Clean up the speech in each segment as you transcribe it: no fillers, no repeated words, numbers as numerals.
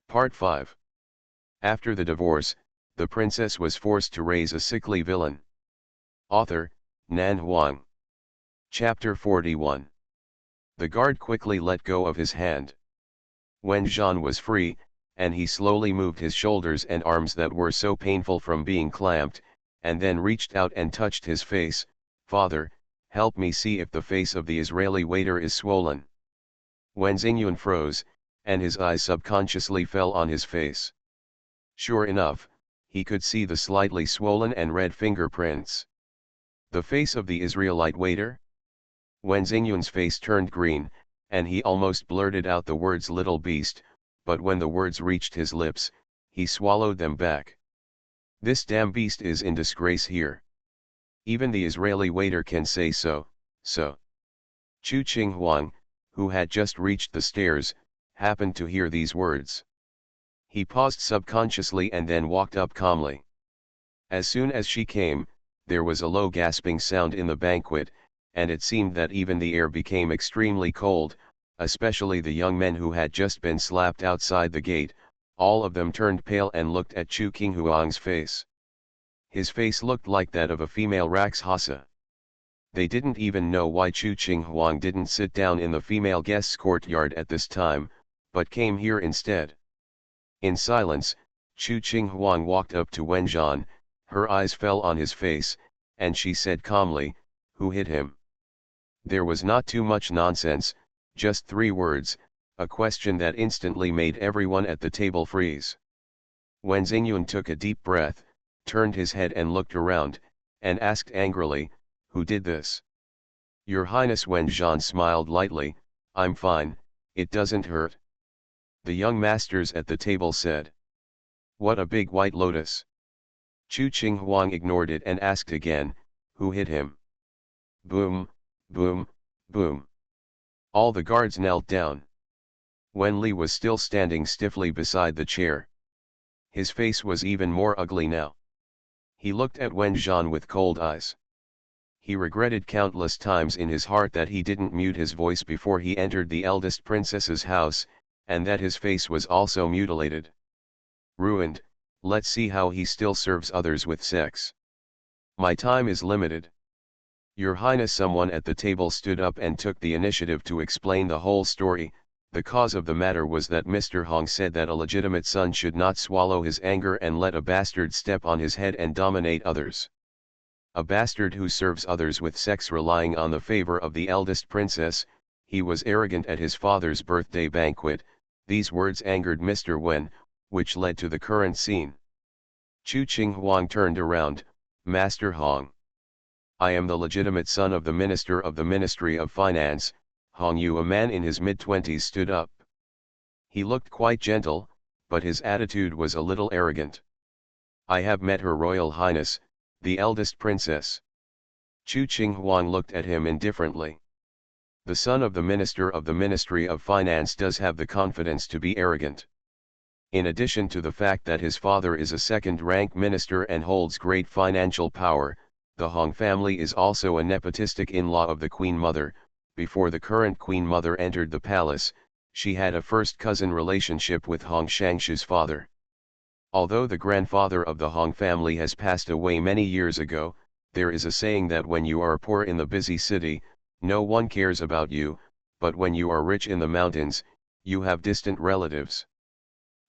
Part 5. After the divorce, the princess was forced to raise a sickly villain. Author, Nan Huang. Chapter 41. The guard quickly let go of his hand. Wen Zhan was free, and he slowly moved his shoulders and arms that were so painful from being clamped, and then reached out and touched his face. "Father, help me see if the face of the Israeli waiter is swollen." Wen Xingyun froze, and his eyes subconsciously fell on his face. Sure enough, he could see the slightly swollen and red fingerprints. The face of the Israelite waiter? Wen Xingyun's face turned green, and he almost blurted out the words "little beast," but when the words reached his lips, he swallowed them back. "This damn beast is in disgrace here. Even the Israeli waiter can say so." Chu Qinghuang, who had just reached the stairs, happened to hear these words. He paused subconsciously and then walked up calmly. As soon as she came, there was a low gasping sound in the banquet, and it seemed that even the air became extremely cold, especially the young men who had just been slapped outside the gate. All of them turned pale and looked at Chu Qinghuang's face. His face looked like that of a female Rakshasa. They didn't even know why Chu Qinghuang didn't sit down in the female guests' courtyard at this time, but came here instead. In silence, Chu Qinghuang walked up to Wen Zhan. Her eyes fell on his face, and she said calmly, "Who hit him?" There was not too much nonsense, just 3 words, a question that instantly made everyone at the table freeze. Wen Xingyun took a deep breath, turned his head and looked around, and asked angrily, "Who did this?" "Your Highness." Wen Zhan smiled lightly, "I'm fine, it doesn't hurt." The young masters at the table said, "What a big white lotus." Chu Qinghuang ignored it and asked again, "Who hit him?" Boom, boom, boom. All the guards knelt down. Wen Li was still standing stiffly beside the chair. His face was even more ugly now. He looked at Wen Zhan with cold eyes. He regretted countless times in his heart that he didn't mute his voice before he entered the eldest princess's house, and that his face was also mutilated. Ruined. Let's see how he still serves others with sex. My time is limited. Your Highness. Someone at the table stood up and took the initiative to explain the whole story. The cause of the matter was that Mr. Hong said that a legitimate son should not swallow his anger and let a bastard step on his head and dominate others. A bastard who serves others with sex relying on the favor of the eldest princess. He was arrogant at his father's birthday banquet. These words angered Mr. Wen, which led to the current scene. Chu Qinghuang turned around. "Master Hong. I am the legitimate son of the Minister of the Ministry of Finance, Hong Yu." A man in his mid-20s stood up. He looked quite gentle, but his attitude was a little arrogant. "I have met Her Royal Highness, the eldest princess." Chu Qinghuang looked at him indifferently. The son of the Minister of the Ministry of Finance does have the confidence to be arrogant. In addition to the fact that his father is a second-rank minister and holds great financial power, the Hong family is also a nepotistic in-law of the Queen Mother. Before the current Queen Mother entered the palace, she had a first-cousin relationship with Hong Shangshu's father. Although the grandfather of the Hong family has passed away many years ago, there is a saying that when you are poor in the busy city, no one cares about you, but when you are rich in the mountains, you have distant relatives.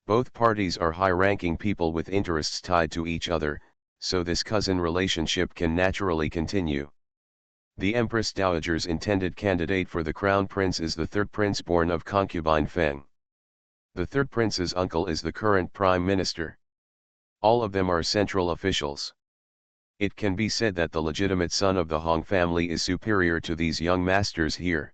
Both parties are high-ranking people with interests tied to each other, so this cousin relationship can naturally continue. The Empress Dowager's intended candidate for the crown prince is the third prince born of concubine Feng. The third prince's uncle is the current prime minister. All of them are central officials. It can be said that the legitimate son of the Hong family is superior to these young masters here.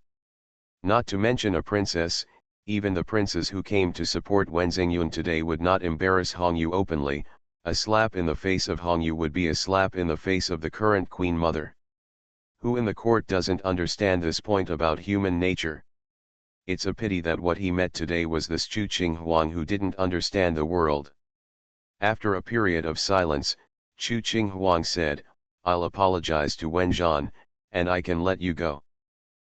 Not to mention a princess, even the princes who came to support Wen Xingyun today would not embarrass Hong Yu openly. A slap in the face of Hong Yu would be a slap in the face of the current Queen Mother. Who in the court doesn't understand this point about human nature? It's a pity that what he met today was this Chu Qinghuang who didn't understand the world. After a period of silence, Chu Qinghuang said, "I'll apologize to Wen Zhan, and I can let you go."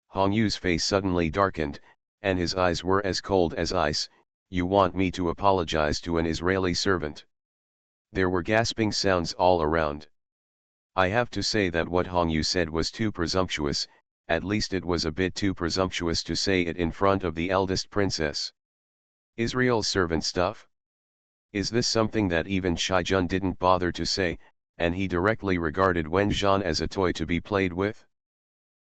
Hong Yu's face suddenly darkened, and his eyes were as cold as ice. You want me to apologize to an Israeli servant? There were gasping sounds all around. I have to say that what Hong Yu said was too presumptuous, at least it was a bit too presumptuous to say it in front of the eldest princess. Israel's servant stuff? Is this something that even Shijun didn't bother to say, and he directly regarded Wenzhan as a toy to be played with?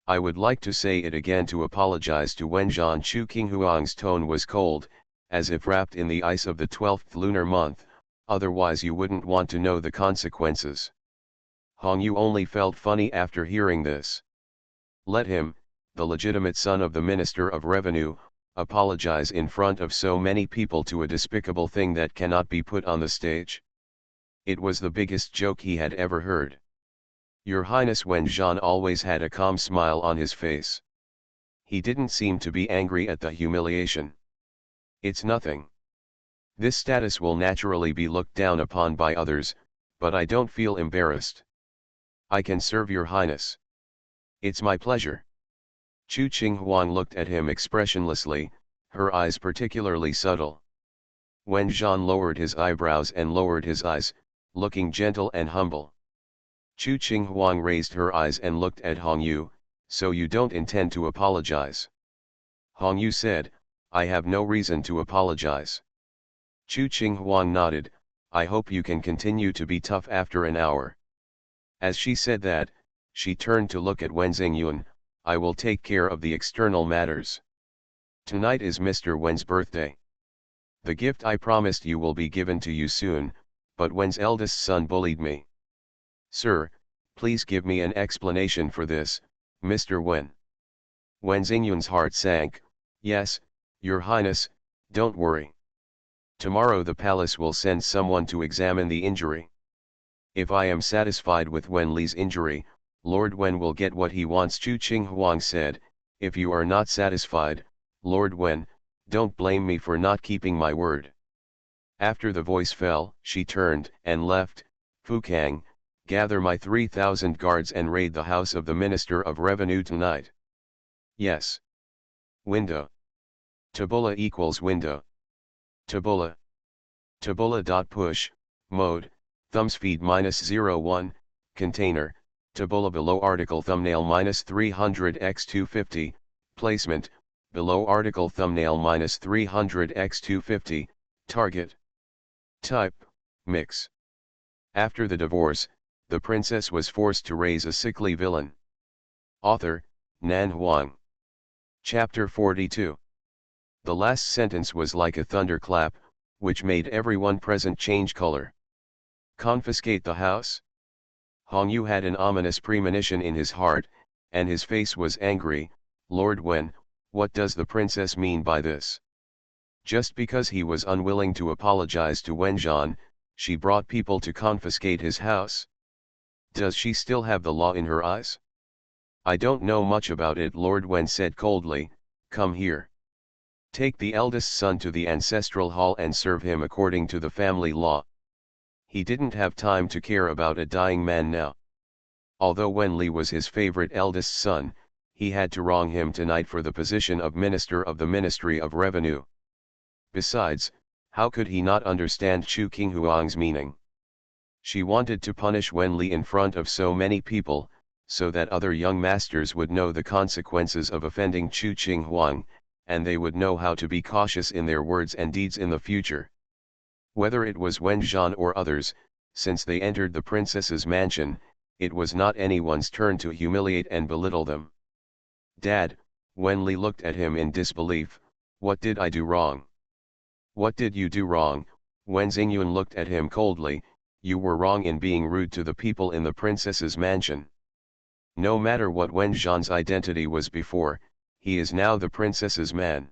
I would like to say it again to apologize to Wenzhan. Chu Qinghuang's tone was cold, as if wrapped in the ice of the 12th lunar month, otherwise you wouldn't want to know the consequences. Hong Yu only felt funny after hearing this. Let him, the legitimate son of the Minister of Revenue, apologize in front of so many people to a despicable thing that cannot be put on the stage? It was the biggest joke he had ever heard. Your Highness. Wenzhan always had a calm smile on his face. He didn't seem to be angry at the humiliation. It's nothing. This status will naturally be looked down upon by others, but I don't feel embarrassed. I can serve your Highness. It's my pleasure. Chu Qinghuang looked at him expressionlessly, her eyes particularly subtle. Wenzhan lowered his eyebrows and lowered his eyes, looking gentle and humble. Chu Qinghuang raised her eyes and looked at Hong Yu. So you don't intend to apologize? Hong Yu said, I have no reason to apologize. Chu Qinghuang nodded, I hope you can continue to be tough after an hour. As she said that, she turned to look at Wen Xingyun. I will take care of the external matters. Tonight is Mr. Wen's birthday. The gift I promised you will be given to you soon, but Wen's eldest son bullied me. Sir, please give me an explanation for this, Mr. Wen. Wen Xingyun's heart sank. Yes, Your Highness, don't worry. Tomorrow the palace will send someone to examine the injury. If I am satisfied with Wen Li's injury, Lord Wen will get what he wants. Chu Qinghuang said, if you are not satisfied, Lord Wen, don't blame me for not keeping my word. After the voice fell, she turned and left. Fukang, gather my 3,000 guards and raid the house of the Minister of Revenue tonight. Yes. Window. Tabula equals window. Tabula. Tabula.push, mode, thumbspeed -01, container, tabula below article thumbnail -300x250, placement, below article thumbnail -300x250, target. Type, mix. After the divorce, the princess was forced to raise a sickly villain. Author, Nan Huang. Chapter 42. The last sentence was like a thunderclap, which made everyone present change color. Confiscate the house? Hong Yu had an ominous premonition in his heart, and his face was angry. Lord Wen, what does the princess mean by this? Just because he was unwilling to apologize to Wenzhan, she brought people to confiscate his house? Does she still have the law in her eyes? I don't know much about it, Lord Wen said coldly. Come here. Take the eldest son to the ancestral hall and serve him according to the family law. He didn't have time to care about a dying man now. Although Wen Li was his favorite eldest son, he had to wrong him tonight for the position of Minister of the Ministry of Revenue. Besides, how could he not understand Chu Qinghuang's meaning? She wanted to punish Wen Li in front of so many people, so that other young masters would know the consequences of offending Chu Qinghuang, and they would know how to be cautious in their words and deeds in the future. Whether it was Wenzhan or others, since they entered the princess's mansion, it was not anyone's turn to humiliate and belittle them. Dad, Wen Li looked at him in disbelief. What did I do wrong? What did you do wrong? Wen Xingyun looked at him coldly. You were wrong in being rude to the people in the princess's mansion. No matter what Wenzhan's identity was before, he is now the princess's man.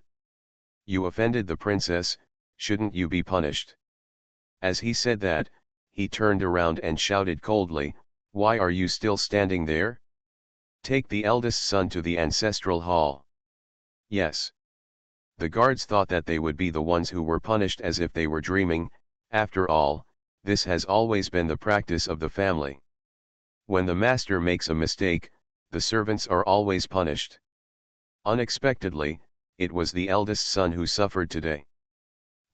You offended the princess, shouldn't you be punished? As he said that, he turned around and shouted coldly, why are you still standing there? Take the eldest son to the ancestral hall. Yes. The guards thought that they would be the ones who were punished, as if they were dreaming. After all, this has always been the practice of the family. When the master makes a mistake, the servants are always punished. Unexpectedly, it was the eldest son who suffered today.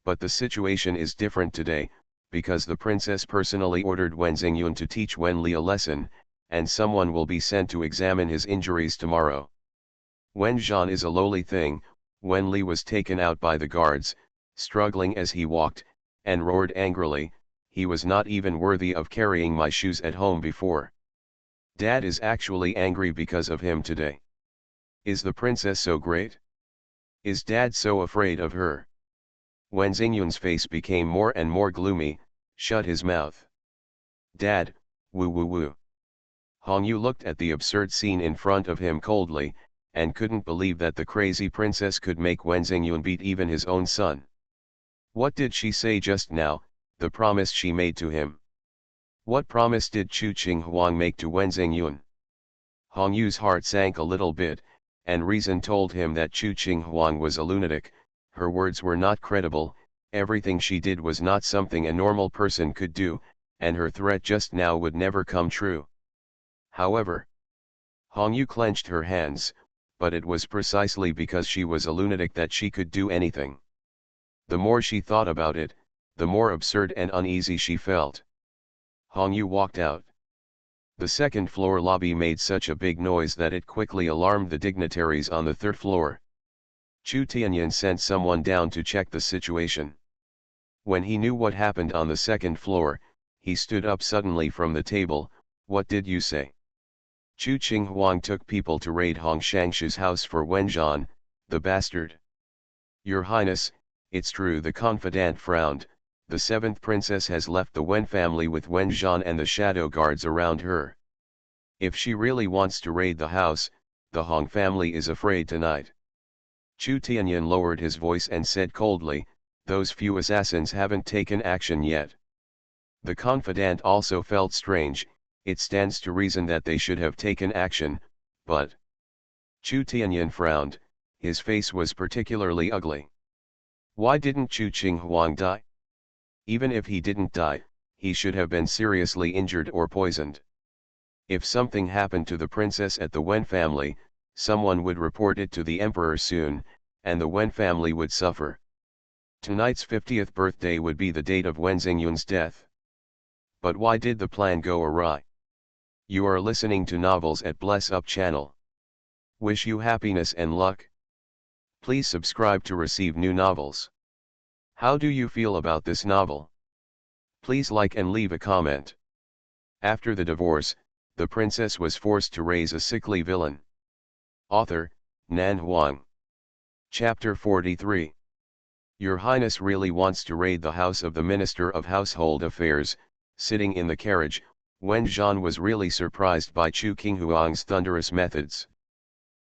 But the situation is different today, because the princess personally ordered Wen Xingyun to teach Wen Li a lesson, and someone will be sent to examine his injuries tomorrow. Wen Zhan is a lowly thing. Wen Li was taken out by the guards, struggling as he walked, and roared angrily, "He was not even worthy of carrying my shoes at home before. Dad is actually angry because of him today. Is the princess so great? Is Dad so afraid of her?" Wen Xingyun's face became more and more gloomy. Shut his mouth. Dad, woo woo woo. Hong Yu looked at the absurd scene in front of him coldly, and couldn't believe that the crazy princess could make Wen Xingyun beat even his own son. What did she say just now, the promise she made to him? What promise did Chu Qinghuang make to Wen Xingyun? Hong Yu's heart sank a little bit, and reason told him that Chu Qinghuang was a lunatic. Her words were not credible, everything she did was not something a normal person could do, and her threat just now would never come true. However, Hong Yu clenched her hands, but it was precisely because she was a lunatic that she could do anything. The more she thought about it, the more absurd and uneasy she felt. Hong Yu walked out. The second-floor lobby made such a big noise that it quickly alarmed the dignitaries on the third floor. Chu Tianyan sent someone down to check the situation. When he knew what happened on the second floor, he stood up suddenly from the table. "What did you say?" "Chu Qinghuang took people to raid Hong Shangshu's house for Wen Zhan, the bastard." "Your Highness, it's true." The confidant frowned. "The seventh princess has left the Wen family with Wen Zhan and the shadow guards around her. If she really wants to raid the house, the Hong family is afraid tonight." Chu Tianyan lowered his voice and said coldly, "Those few assassins haven't taken action yet." The confidant also felt strange. It stands to reason that they should have taken action, but... Chu Tianyan frowned. His face was particularly ugly. Why didn't Chu Qinghuang die? Even if he didn't die, he should have been seriously injured or poisoned. If something happened to the princess at the Wen family, someone would report it to the emperor soon, and the Wen family would suffer. Tonight's 50th birthday would be the date of Wen Xingyun's death. But why did the plan go awry? You are listening to Novels at Bless Up channel. Wish you happiness and luck. Please subscribe to receive new novels. How do you feel about this novel? Please like and leave a comment. After the divorce, the princess was forced to raise a sickly villain. Author, Nan Huang. Chapter 43. Your Highness really wants to raid the house of the Minister of Household Affairs. Sitting in the carriage, Wen Zhan was really surprised by Chu Qinghuang's thunderous methods.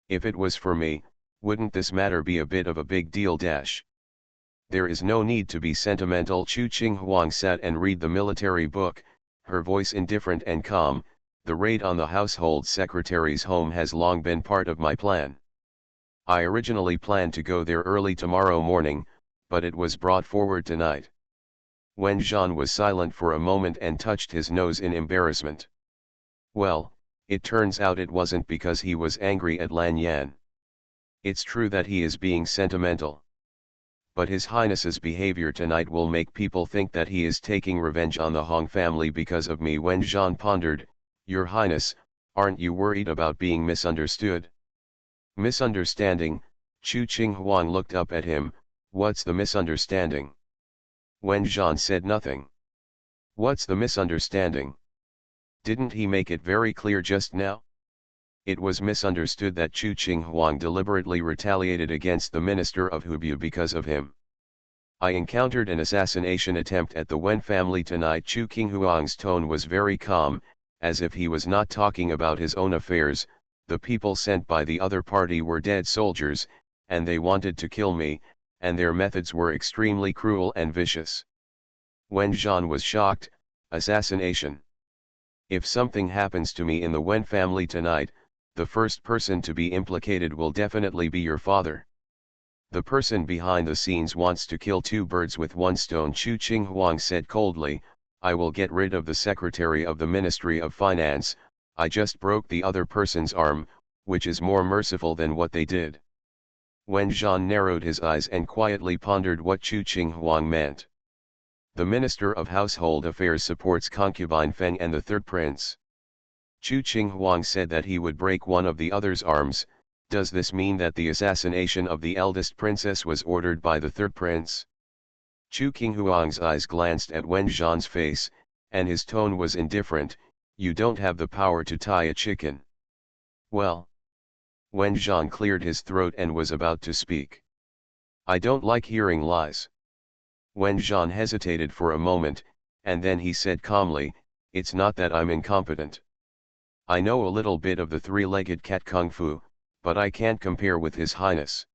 If it was for me, wouldn't this matter be a bit of a big deal? There is no need to be sentimental. Chu Qinghuang sat and read the military book, her voice indifferent and calm. The raid on the household secretary's home has long been part of my plan. I originally planned to go there early tomorrow morning, but it was brought forward tonight. Wen Zhan was silent for a moment and touched his nose in embarrassment. Well, it turns out it wasn't because he was angry at Lan Yan. It's true that he is being sentimental. But His Highness's behavior tonight will make people think that he is taking revenge on the Hong family because of me. Wen Zhan pondered. Your Highness, aren't you worried about being misunderstood? Misunderstanding? Chu Qinghuang looked up at him. What's the misunderstanding? Wen Zhan said nothing. What's the misunderstanding? Didn't he make it very clear just now? It was misunderstood that Chu Qinghuang deliberately retaliated against the Minister of Hubei because of him. I encountered an assassination attempt at the Wen family tonight. Chu Qinghuang's tone was very calm, as if he was not talking about his own affairs. The people sent by the other party were dead soldiers, and they wanted to kill me, and their methods were extremely cruel and vicious. Wen Zhan was shocked. Assassination? If something happens to me in the Wen family tonight, the first person to be implicated will definitely be your father. The person behind the scenes wants to kill two birds with one stone. Chu Qinghuang said coldly, I will get rid of the Secretary of the Ministry of Finance. I just broke the other person's arm, which is more merciful than what they did. Wen Zhan narrowed his eyes and quietly pondered what Chu Qinghuang meant. The Minister of Household Affairs supports concubine Feng and the third prince. Chu Qinghuang said that he would break one of the other's arms. Does this mean that the assassination of the eldest princess was ordered by the third prince? Chu Qinghuang's eyes glanced at Wen Zhan's face, and his tone was indifferent. You don't have the power to tie a chicken. Well. Wen Zhan cleared his throat and was about to speak. I don't like hearing lies. Wen Zhan hesitated for a moment, and then he said calmly, it's not that I'm incompetent. I know a little bit of the three-legged cat kung fu, but I can't compare with His Highness.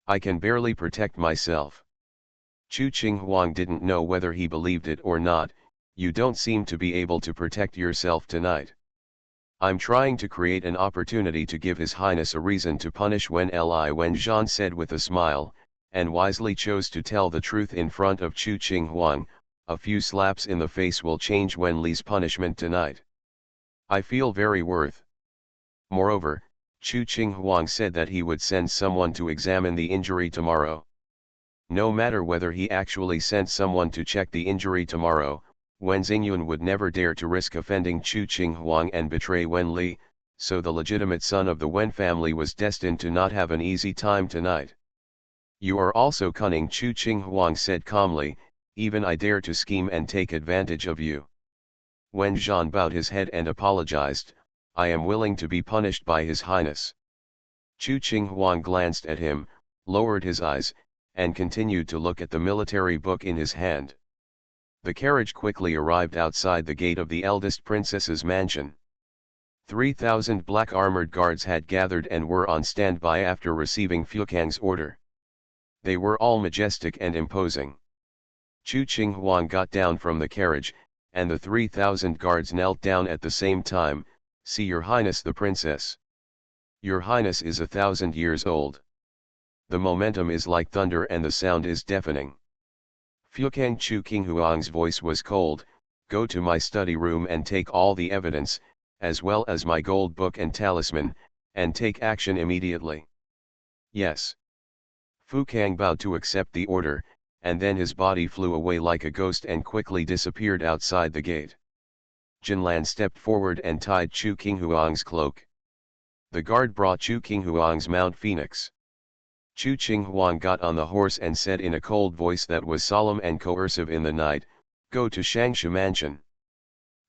I can barely protect myself. Chu Qinghuang didn't know whether he believed it or not. You don't seem to be able to protect yourself tonight. I'm trying to create an opportunity to give His Highness a reason to punish Wen Zhan said with a smile, and wisely chose to tell the truth in front of Chu Qinghuang. A few slaps in the face will change Wen Li's punishment tonight. I feel very worth. Moreover, Chu Qinghuang said that he would send someone to examine the injury tomorrow. No matter whether he actually sent someone to check the injury tomorrow, Wen Xingyun would never dare to risk offending Chu Qinghuang and betray Wen Li, so the legitimate son of the Wen family was destined to not have an easy time tonight. You are also cunning, Chu Qinghuang said calmly, even I dare to scheme and take advantage of you. Wen Zhan bowed his head and apologized, I am willing to be punished by His Highness. Chu Qinghuang glanced at him, lowered his eyes, and continued to look at the military book in his hand. The carriage quickly arrived outside the gate of the eldest princess's mansion. 3,000 black armored guards had gathered and were on standby after receiving Fukang's order. They were all majestic and imposing. Chu Qinghuang got down from the carriage, and the 3,000 guards knelt down at the same time. See Your Highness the Princess. Your Highness is 1,000 years old. The momentum is like thunder and the sound is deafening. Fukang. Chu Qinghuang's voice was cold, go to my study room and take all the evidence, as well as my gold book and talisman, and take action immediately. Yes. Fukang bowed to accept the order, and then his body flew away like a ghost and quickly disappeared outside the gate. Jinlan stepped forward and tied Chu Qinghuang's cloak. The guard brought Chu Qinghuang's Mount Phoenix. Chu Qinghuang got on the horse and said in a cold voice that was solemn and coercive in the night, go to Shangshu Mansion.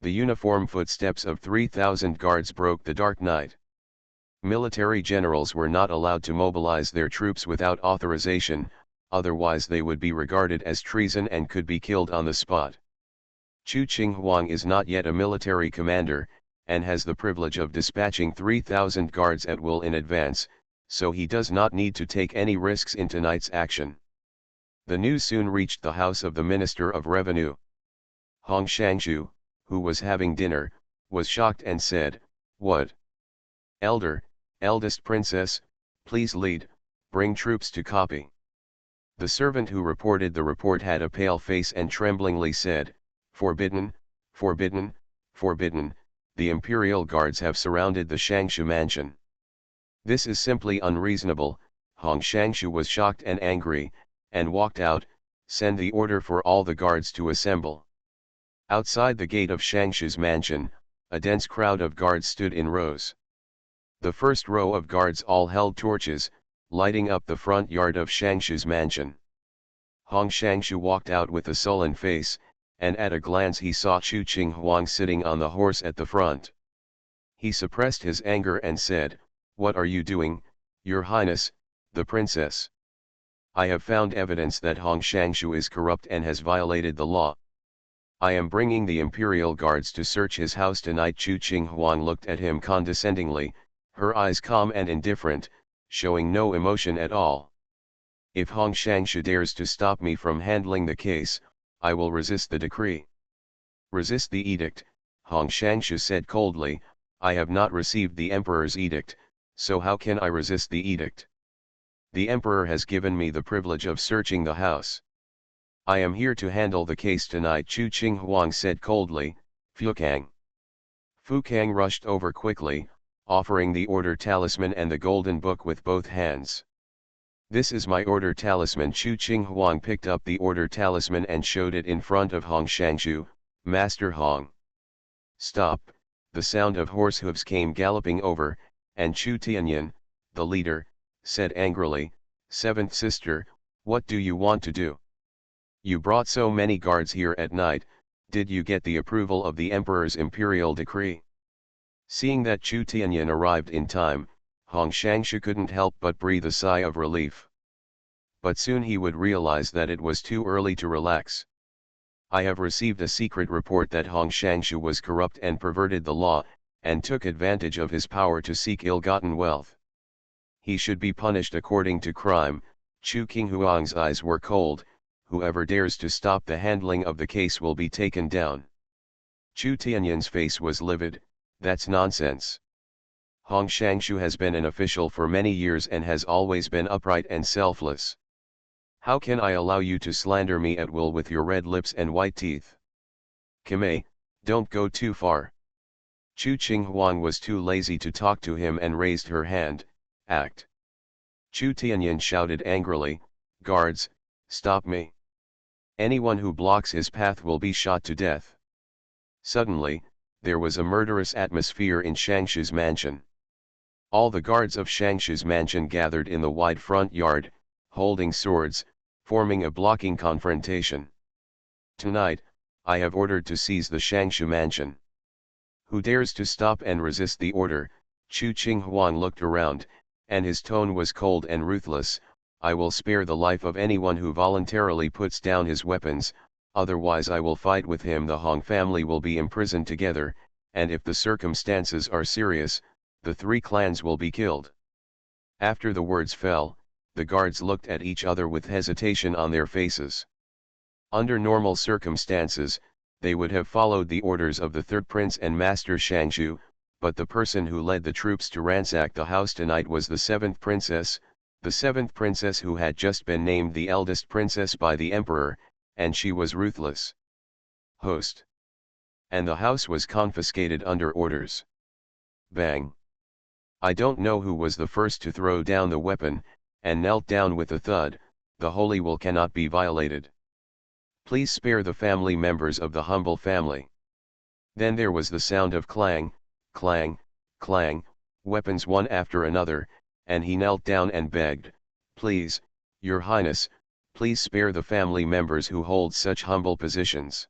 The uniform footsteps of 3,000 guards broke the dark night. Military generals were not allowed to mobilize their troops without authorization, otherwise they would be regarded as treason and could be killed on the spot. Chu Qinghuang is not yet a military commander, and has the privilege of dispatching 3,000 guards at will in advance, so he does not need to take any risks in tonight's action. The news soon reached the house of the Minister of Revenue. Hong Shangshu, who was having dinner, was shocked and said, what? Eldest princess, please lead, bring troops to copy. The servant who reported the report had a pale face and tremblingly said, forbidden, forbidden, forbidden, the imperial guards have surrounded the Shangshu mansion. This is simply unreasonable. Hong Shangshu was shocked and angry, and walked out, send the order for all the guards to assemble. Outside the gate of Shangshu's mansion, a dense crowd of guards stood in rows. The first row of guards all held torches, lighting up the front yard of Shangshu's mansion. Hong Shangshu walked out with a sullen face, and at a glance he saw Chu Qinghuang sitting on the horse at the front. He suppressed his anger and said, what are you doing, Your Highness, the princess? I have found evidence that Hong Shangshu is corrupt and has violated the law. I am bringing the imperial guards to search his house tonight. Chu Qinghuang looked at him condescendingly, her eyes calm and indifferent, showing no emotion at all. If Hong Shangshu dares to stop me from handling the case, I will resist the decree. Resist the edict, Hong Shangshu said coldly, I have not received the emperor's edict, so how can I resist the edict? The emperor has given me the privilege of searching the house. I am here to handle the case tonight. Chu Qinghuang said coldly, Fukang. Fukang rushed over quickly, offering the order talisman and the golden book with both hands. This is my order talisman. Chu Qing Huang picked up the order talisman and showed it in front of Hong Shangshu. Master Hong. Stop, the sound of horse hooves came galloping over, and Chu Tianyan, the leader, said angrily, Seventh sister, what do you want to do? You brought so many guards here at night, did you get the approval of the emperor's imperial decree? Seeing that Chu Tianyan arrived in time, Hong Shangshu couldn't help but breathe a sigh of relief. But soon he would realize that it was too early to relax. I have received a secret report that Hong Shangshu was corrupt and perverted the law, and took advantage of his power to seek ill-gotten wealth. He should be punished according to crime. Chu Qinghuang's eyes were cold. Whoever dares to stop the handling of the case will be taken down. Chu Tianyan's face was livid. That's nonsense. Hong Shangshu has been an official for many years and has always been upright and selfless. How can I allow you to slander me at will with your red lips and white teeth? Kame, don't go too far. Chu Qinghuang was too lazy to talk to him and raised her hand. Act. Chu Tianyan shouted angrily, Guards, stop me. Anyone who blocks his path will be shot to death. Suddenly, there was a murderous atmosphere in Shangshu's mansion. All the guards of Shangshu's mansion gathered in the wide front yard, holding swords, forming a blocking confrontation. Tonight, I have ordered to seize the Shangshu mansion. Who dares to stop and resist the order? Chu Qinghuang looked around, and his tone was cold and ruthless. I will spare the life of anyone who voluntarily puts down his weapons, otherwise I will fight with him. The Hong family will be imprisoned together, and if the circumstances are serious, the three clans will be killed. After the words fell, the guards looked at each other with hesitation on their faces. Under normal circumstances, they would have followed the orders of the third prince and Master Shangshu, but the person who led the troops to ransack the house tonight was the seventh princess who had just been named the eldest princess by the emperor, and she was ruthless. Host. And the house was confiscated under orders. Bang. I don't know who was the first to throw down the weapon, and knelt down with a thud. The holy will cannot be violated. Please spare the family members of the humble family. Then there was the sound of clang, clang, clang, weapons one after another, and he knelt down and begged, Please, Your Highness, please spare the family members who hold such humble positions.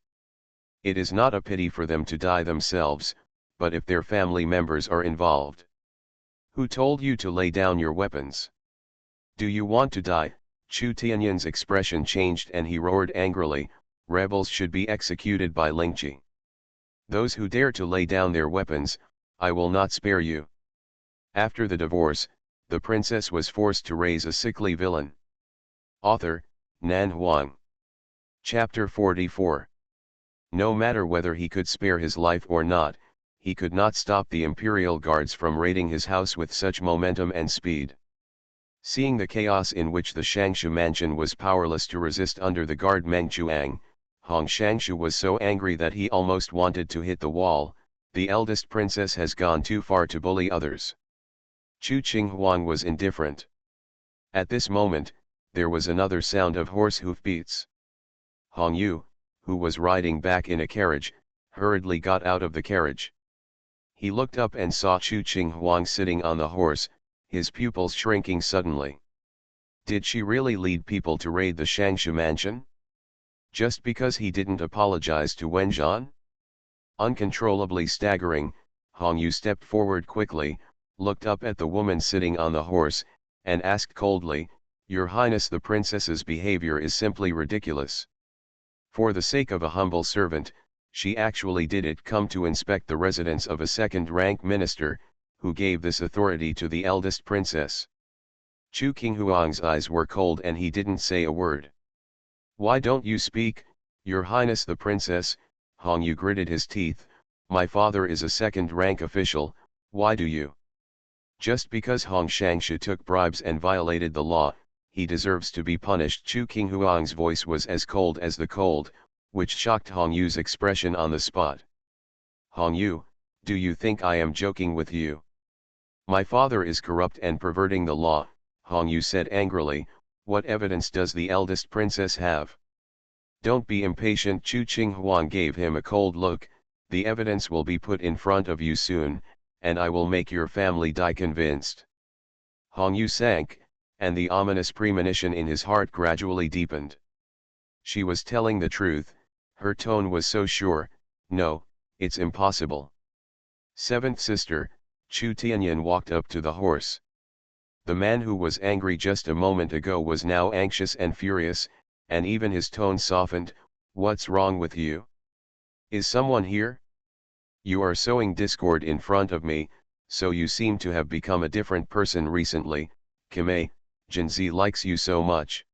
It is not a pity for them to die themselves, but if their family members are involved. Who told you to lay down your weapons? Do you want to die? Chu Tianyan's expression changed and he roared angrily, Rebels should be executed by Lingqi. Those who dare to lay down their weapons, I will not spare you. After the divorce, the princess was forced to raise a sickly villain. Author, Nan Huang. Chapter 44. No matter whether he could spare his life or not, he could not stop the imperial guards from raiding his house with such momentum and speed. Seeing the chaos in which the Shangshu mansion was powerless to resist under the guard Meng Chuang, Hong Shangshu was so angry that he almost wanted to hit the wall. The eldest princess has gone too far to bully others. Chu Qinghuang was indifferent. At this moment, there was another sound of horse hoofbeats. Hong Yu, who was riding back in a carriage, hurriedly got out of the carriage. He looked up and saw Chu Qinghuang sitting on the horse, his pupils shrinking suddenly. Did she really lead people to raid the Shangshu mansion? Just because he didn't apologize to Wenzhan? Uncontrollably staggering, Hong Yu stepped forward quickly, looked up at the woman sitting on the horse, and asked coldly, Your Highness, the princess's behavior is simply ridiculous. For the sake of a humble servant, she actually did it. Come to inspect the residence of a second-rank minister, who gave this authority to the eldest princess. Chu Qinghuang's eyes were cold and he didn't say a word. Why don't you speak, Your Highness the princess? Hong Yu gritted his teeth. My father is a second-rank official, why do you? Just because Hong Shangshu took bribes and violated the law, he deserves to be punished. Chu Qinghuang's voice was as cold as the cold, which shocked Hong Yu's expression on the spot. Hong Yu, do you think I am joking with you? My father is corrupt and perverting the law. Hong Yu said angrily, "What evidence does the eldest princess have?" "Don't be impatient." Chu Qing Huang gave him a cold look. "The evidence will be put in front of you soon, and I will make your family die convinced." Hong Yu sank, and the ominous premonition in his heart gradually deepened. She was telling the truth, her tone was so sure. "No, it's impossible." Seventh sister, Chu Tianyan walked up to the horse. The man who was angry just a moment ago was now anxious and furious, and even his tone softened. "What's wrong with you? Is someone here? You are sowing discord in front of me, so you seem to have become a different person recently. Kime, Jinzi likes you so much."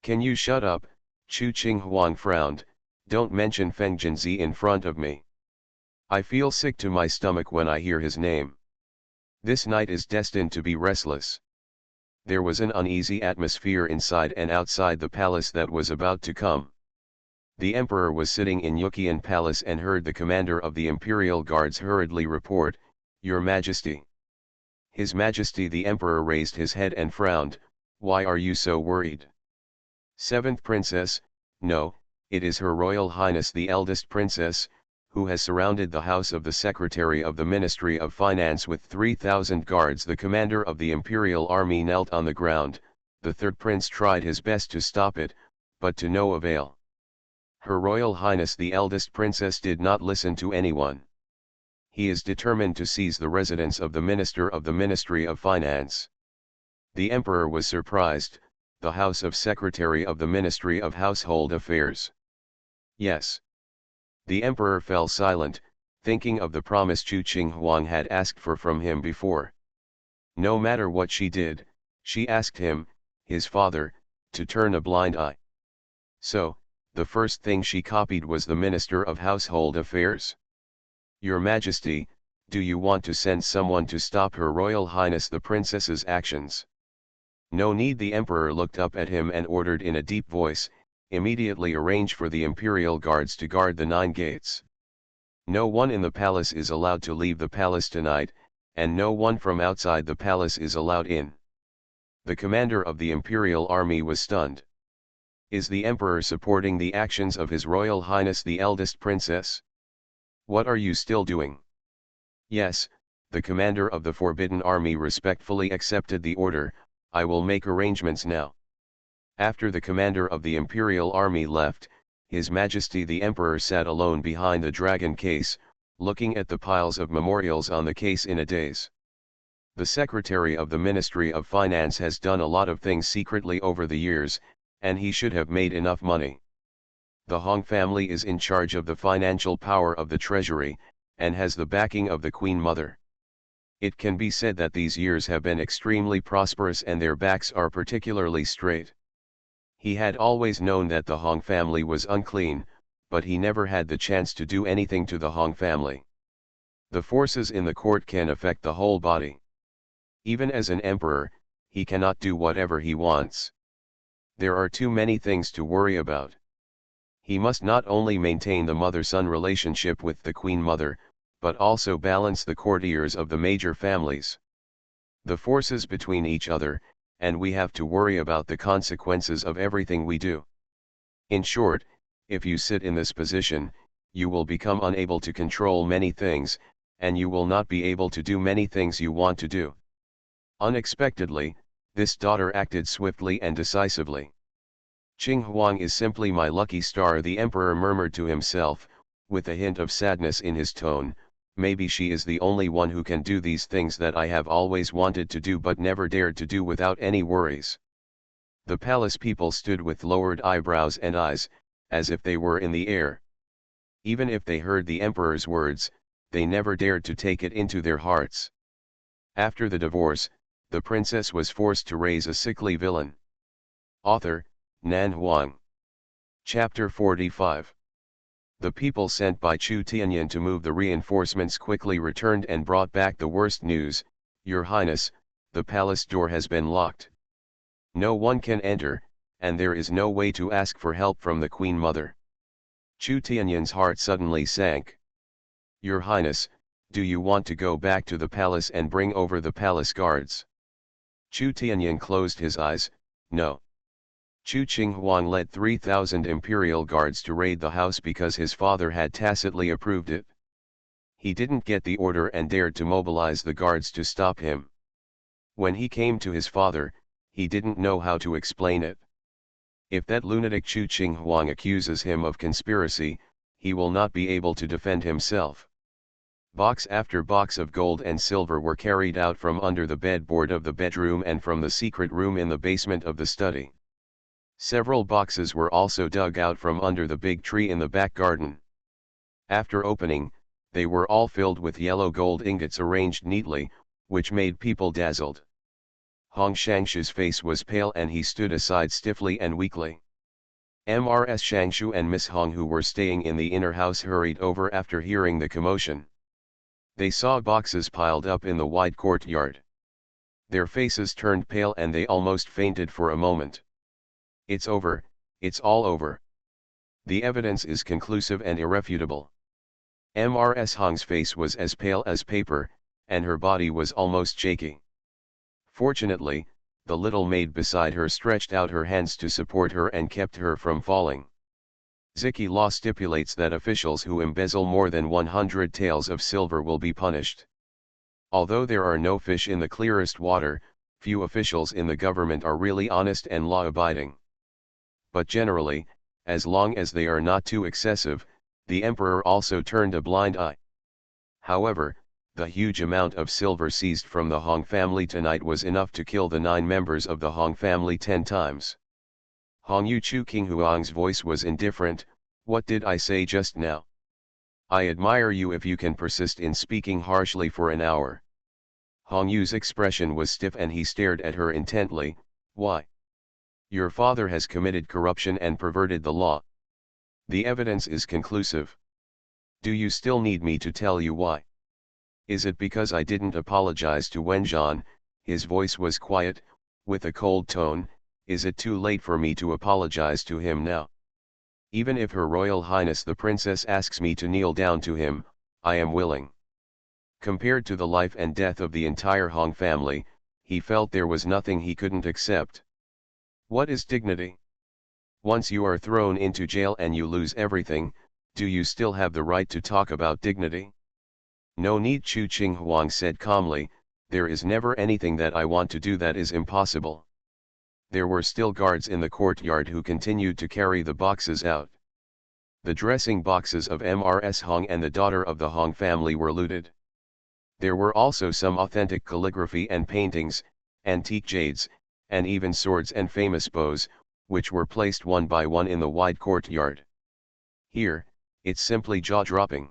"Can you shut up?" Chu Qing Huang frowned. "Don't mention Feng Jinzi in front of me. I feel sick to my stomach when I hear his name. This night is destined to be restless." There was an uneasy atmosphere inside and outside the palace that was about to come. The emperor was sitting in Yukian Palace and heard the commander of the imperial guards hurriedly report, "Your Majesty." His Majesty the emperor raised his head and frowned. "Why are you so worried?" "Seventh princess, no, it is Her Royal Highness the eldest princess, who has surrounded the house of the Secretary of the Ministry of Finance with 3,000 guards." The commander of the imperial army knelt on the ground. The third prince tried his best to stop it, but to no avail. Her Royal Highness the eldest princess did not listen to anyone. He is determined to seize the residence of the Minister of the Ministry of Finance. The emperor was surprised. The house of Secretary of the Ministry of Household Affairs. Yes. The emperor fell silent, thinking of the promise Chu Qing Huang had asked for from him before. No matter what she did, she asked him, his father, to turn a blind eye. So, the first thing she copied was the Minister of Household Affairs. "Your Majesty, do you want to send someone to stop Her Royal Highness the Princess's actions?" "No need." The emperor looked up at him and ordered in a deep voice, "Immediately arrange for the imperial guards to guard the 9 gates. No one in the palace is allowed to leave the palace tonight, and no one from outside the palace is allowed in." The commander of the imperial army was stunned. Is the emperor supporting the actions of His Royal Highness the eldest princess? What are you still doing? Yes, the commander of the Forbidden Army respectfully accepted the order. "I will make arrangements now." After the commander of the imperial army left, His Majesty the Emperor sat alone behind the dragon case, looking at the piles of memorials on the case in a daze. The Secretary of the Ministry of Finance has done a lot of things secretly over the years, and he should have made enough money. The Hong family is in charge of the financial power of the treasury, and has the backing of the Queen Mother. It can be said that these years have been extremely prosperous and their backs are particularly straight. He had always known that the Hong family was unclean, but he never had the chance to do anything to the Hong family. The forces in the court can affect the whole body. Even as an emperor, he cannot do whatever he wants. There are too many things to worry about. He must not only maintain the mother-son relationship with the Queen Mother, but also balance the courtiers of the major families. The forces between each other, and we have to worry about the consequences of everything we do. In short, if you sit in this position, you will become unable to control many things, and you will not be able to do many things you want to do. Unexpectedly, this daughter acted swiftly and decisively. "Qing Huang is simply my lucky star," the emperor murmured to himself, with a hint of sadness in his tone. "Maybe she is the only one who can do these things that I have always wanted to do but never dared to do without any worries." The palace people stood with lowered eyebrows and eyes, as if they were in the air. Even if they heard the emperor's words, they never dared to take it into their hearts. After the divorce, the princess was forced to raise a sickly villain. Author, Nan Huang. Chapter 45. The people sent by Chu Tianyan to move the reinforcements quickly returned and brought back the worst news. "Your Highness, the palace door has been locked. No one can enter, and there is no way to ask for help from the Queen Mother." Chu Tianyan's heart suddenly sank. "Your Highness, do you want to go back to the palace and bring over the palace guards?" Chu Tianyin closed his eyes. No. Chu Qinghuang led 3,000 imperial guards to raid the house because his father had tacitly approved it. He didn't get the order and dared to mobilize the guards to stop him. When he came to his father, he didn't know how to explain it. If that lunatic Chu Qinghuang accuses him of conspiracy, he will not be able to defend himself. Box after box of gold and silver were carried out from under the bedboard of the bedroom and from the secret room in the basement of the study. Several boxes were also dug out from under the big tree in the back garden. After opening, they were all filled with yellow gold ingots arranged neatly, which made people dazzled. Hong Shangshu's face was pale and he stood aside stiffly and weakly. Mrs. Shangshu and Miss Hong, who were staying in the inner house, hurried over after hearing the commotion. They saw boxes piled up in the wide courtyard. Their faces turned pale and they almost fainted for a moment. It's over, it's all over. The evidence is conclusive and irrefutable. Mrs. Hong's face was as pale as paper, and her body was almost shaky. Fortunately, the little maid beside her stretched out her hands to support her and kept her from falling. Ziki law stipulates that officials who embezzle more than 100 taels of silver will be punished. Although there are no fish in the clearest water, few officials in the government are really honest and law-abiding. But generally, as long as they are not too excessive, the emperor also turned a blind eye. However, the huge amount of silver seized from the Hong family tonight was enough to kill the 9 members of the Hong family 10 times. Hong Yu Chu Qinghuang's voice was indifferent. What did I say just now? I admire you if you can persist in speaking harshly for an hour. Hong Yu's expression was stiff and he stared at her intently. Why? Your father has committed corruption and perverted the law. The evidence is conclusive. Do you still need me to tell you why? Is it because I didn't apologize to Wenzhan? His voice was quiet, with a cold tone. Is it too late for me to apologize to him now? Even if Her Royal Highness the Princess asks me to kneel down to him, I am willing. Compared to the life and death of the entire Hong family, he felt there was nothing he couldn't accept. What is dignity? Once you are thrown into jail and you lose everything, do you still have the right to talk about dignity? No need, Chu Qinghuang said calmly. There is never anything that I want to do that is impossible. There were still guards in the courtyard who continued to carry the boxes out. The dressing boxes of Mrs. Hong and the daughter of the Hong family were looted. There were also some authentic calligraphy and paintings, antique jades, and even swords and famous bows, which were placed one by one in the wide courtyard. Here, it's simply jaw-dropping.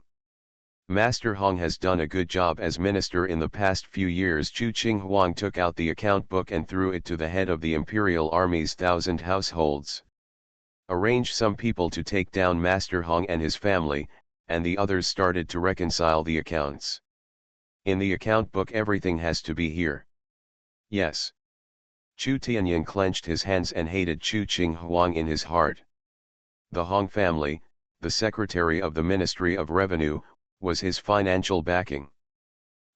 Master Hong has done a good job as minister in the past few years. Chu Qinghuang took out the account book and threw it to the head of the Imperial Army's 1,000 households. Arrange some people to take down Master Hong and his family, and the others started to reconcile the accounts. In the account book everything has to be here. Yes. Chu Tianyin clenched his hands and hated Chu Qinghuang in his heart. The Hong family, the secretary of the Ministry of Revenue, was his financial backing.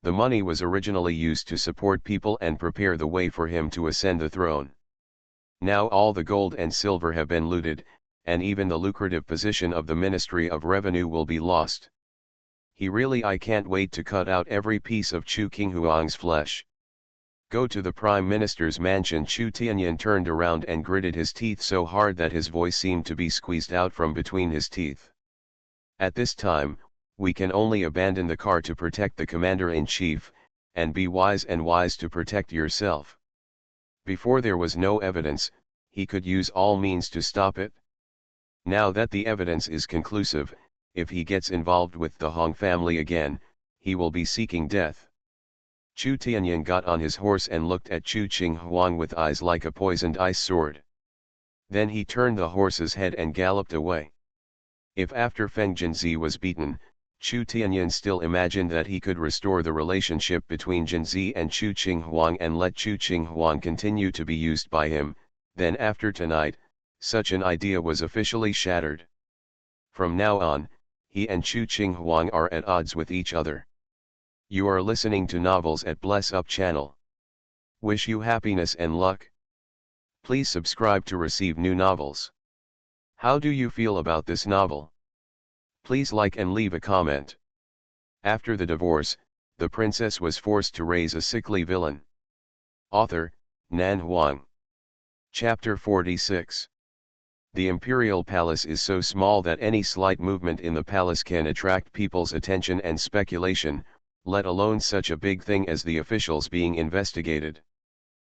The money was originally used to support people and prepare the way for him to ascend the throne. Now all the gold and silver have been looted, and even the lucrative position of the Ministry of Revenue will be lost. I can't wait to cut out every piece of Chu Qinghuang's flesh. Go to the Prime Minister's mansion. Chu Tianyin turned around and gritted his teeth so hard that his voice seemed to be squeezed out from between his teeth. At this time, we can only abandon the car to protect the Commander-in-Chief, and be wise to protect yourself. Before there was no evidence, he could use all means to stop it. Now that the evidence is conclusive, if he gets involved with the Hong family again, he will be seeking death. Chu Tianyin got on his horse and looked at Chu Qinghuang with eyes like a poisoned ice sword. Then he turned the horse's head and galloped away. If after Feng Jinzi was beaten, Chu Tianyin still imagined that he could restore the relationship between Jinzi and Chu Qinghuang and let Chu Qinghuang continue to be used by him, then after tonight, such an idea was officially shattered. From now on, he and Chu Qinghuang are at odds with each other. You are listening to novels at Bless Up channel. Wish you happiness and luck. Please subscribe to receive new novels. How do you feel about this novel? Please like and leave a comment. After the divorce, the princess was forced to raise a sickly villain. Author, Nan Huang. Chapter 46. The imperial palace is so small that any slight movement in the palace can attract people's attention and speculation, let alone such a big thing as the officials being investigated.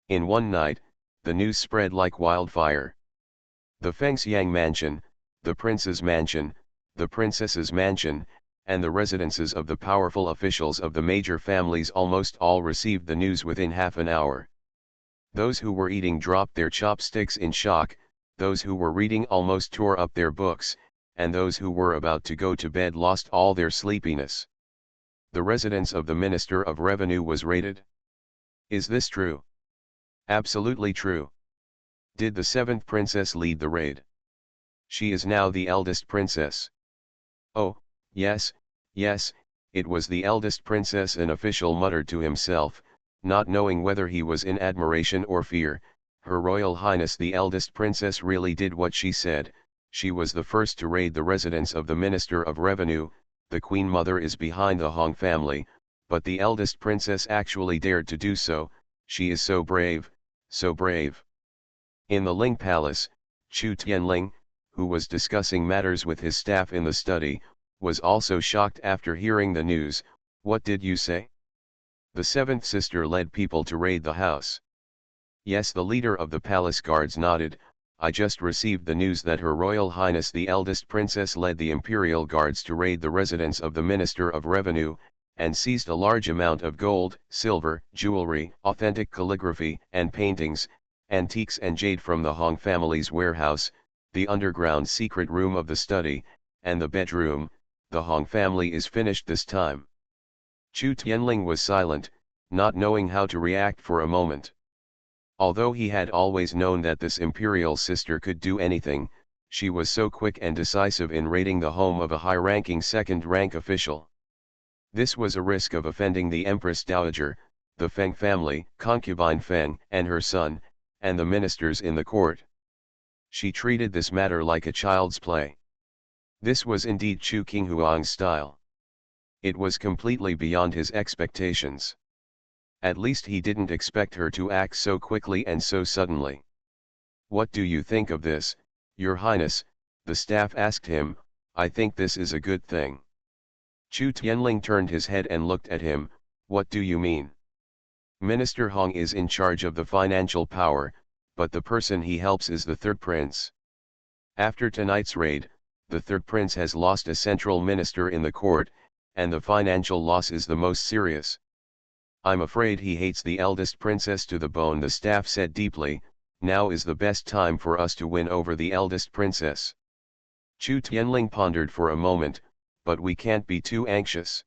In one night, the news spread like wildfire. The Fengxiang mansion, the prince's mansion, the princess's mansion, and the residences of the powerful officials of the major families almost all received the news within half an hour. Those who were eating dropped their chopsticks in shock, those who were reading almost tore up their books, and those who were about to go to bed lost all their sleepiness. The residence of the Minister of Revenue was raided. Is this true? Absolutely true. Did the seventh princess lead the raid? She is now the eldest princess. Oh, yes, yes, it was the eldest princess, an official muttered to himself, not knowing whether he was in admiration or fear. Her Royal Highness the eldest princess really did what she said. She was the first to raid the residence of the Minister of Revenue. The Queen Mother is behind the Hong family, but the eldest princess actually dared to do so. She is so brave, so brave. In the Ling Palace, Chu Tianling, who was discussing matters with his staff in the study, was also shocked after hearing the news. What did you say? The seventh sister led people to raid the house. Yes, the leader of the palace guards nodded. I just received the news that Her Royal Highness the eldest princess led the imperial guards to raid the residence of the Minister of Revenue, and seized a large amount of gold, silver, jewelry, authentic calligraphy, and paintings, antiques and jade from the Hong family's warehouse, the underground secret room of the study, and the bedroom. The Hong family is finished this time. Chu Tianling was silent, not knowing how to react for a moment. Although he had always known that this imperial sister could do anything, she was so quick and decisive in raiding the home of a high-ranking second-rank official. This was a risk of offending the Empress Dowager, the Feng family, concubine Feng, and her son, and the ministers in the court. She treated this matter like a child's play. This was indeed Chu Qinghuang's style. It was completely beyond his expectations. At least he didn't expect her to act so quickly and so suddenly. What do you think of this, Your Highness? The staff asked him. I think this is a good thing. Chu Tianling turned his head and looked at him. What do you mean? Minister Hong is in charge of the financial power, but the person he helps is the third prince. After tonight's raid, the third prince has lost a central minister in the court, and the financial loss is the most serious. I'm afraid he hates the eldest princess to the bone, the staff said deeply. Now is the best time for us to win over the eldest princess. Chu Tianling pondered for a moment, but we can't be too anxious.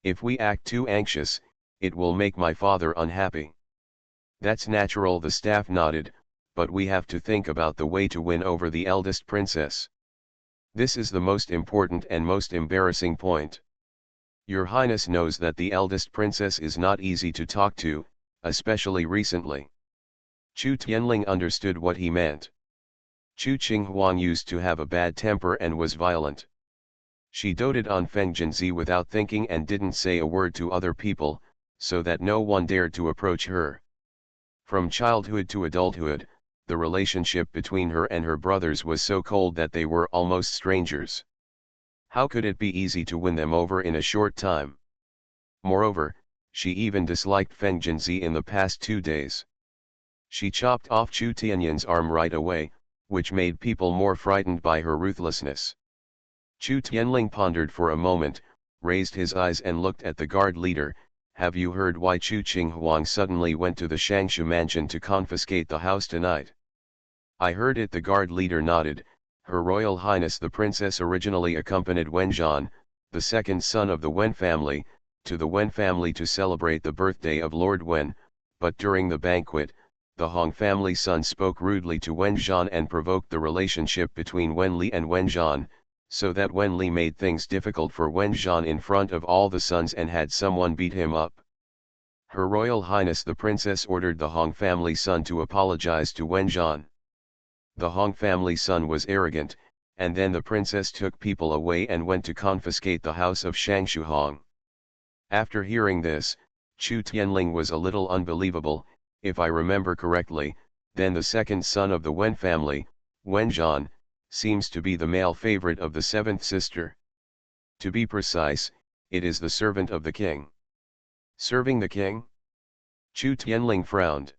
If we act too anxious, it will make my father unhappy. That's natural, the staff nodded, but we have to think about the way to win over the eldest princess. This is the most important and most embarrassing point. Your Highness knows that the eldest princess is not easy to talk to, especially recently. Chu Tianling understood what he meant. Chu Qinghuang used to have a bad temper and was violent. She doted on Feng Jinzi without thinking and didn't say a word to other people, so that no one dared to approach her. From childhood to adulthood, the relationship between her and her brothers was so cold that they were almost strangers. How could it be easy to win them over in a short time? Moreover, she even disliked Feng Jinzi in the past 2 days. She chopped off Chu Tianyan's arm right away, which made people more frightened by her ruthlessness. Chu Tianling pondered for a moment, raised his eyes and looked at the guard leader. Have you heard why Chu Qinghuang suddenly went to the Shangshu mansion to confiscate the house tonight? I heard it, the guard leader nodded. Her Royal Highness the Princess originally accompanied Wenzhan, the second son of the Wen family, to the Wen family to celebrate the birthday of Lord Wen, but during the banquet, the Hong family son spoke rudely to Wenzhan and provoked the relationship between Wenli and Wenzhan, so that Wenli made things difficult for Wenzhan in front of all the sons and had someone beat him up. Her Royal Highness the Princess ordered the Hong family son to apologize to Wenjian. The Hong family son was arrogant, and then the princess took people away and went to confiscate the house of Shangshu Hong. After hearing this, Chu Tianling was a little unbelievable. If I remember correctly, then the second son of the Wen family, Wenjian, seems to be the male favorite of the seventh sister. To be precise, it is the servant of the king. Serving the king? Chu Tianling frowned.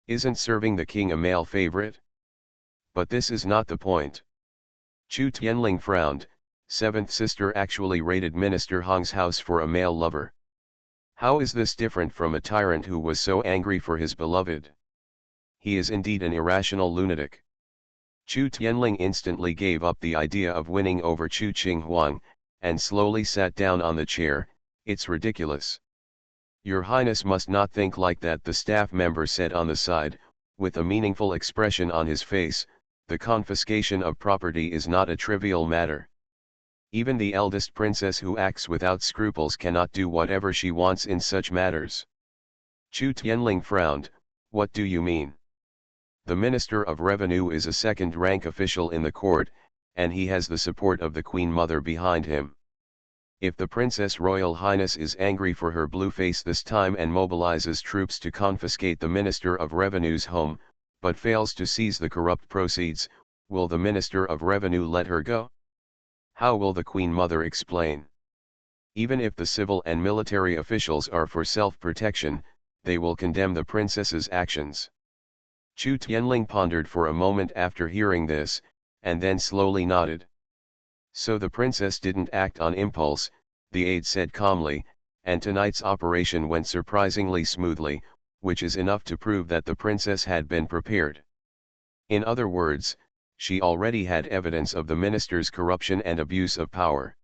Isn't serving the king a male favorite? But this is not the point. Chu Tianling frowned. Seventh sister actually raided Minister Hong's house for a male lover. How is this different from a tyrant who was so angry for his beloved? He is indeed an irrational lunatic. Chu Tianling instantly gave up the idea of winning over Chu Qinghuang, and slowly sat down on the chair. It's ridiculous. Your Highness must not think like that, the staff member said on the side, with a meaningful expression on his face. The confiscation of property is not a trivial matter. Even the eldest princess who acts without scruples cannot do whatever she wants in such matters. Chu Tianling frowned. What do you mean? The Minister of Revenue is a second-rank official in the court, and he has the support of the Queen Mother behind him. If the Princess Royal Highness is angry for her blue face this time and mobilizes troops to confiscate the Minister of Revenue's home, but fails to seize the corrupt proceeds, will the Minister of Revenue let her go? How will the Queen Mother explain? Even if the civil and military officials are for self-protection, they will condemn the princess's actions. Chu Tianling pondered for a moment after hearing this, and then slowly nodded. So the princess didn't act on impulse, the aide said calmly, and tonight's operation went surprisingly smoothly, which is enough to prove that the princess had been prepared. In other words, she already had evidence of the minister's corruption and abuse of power.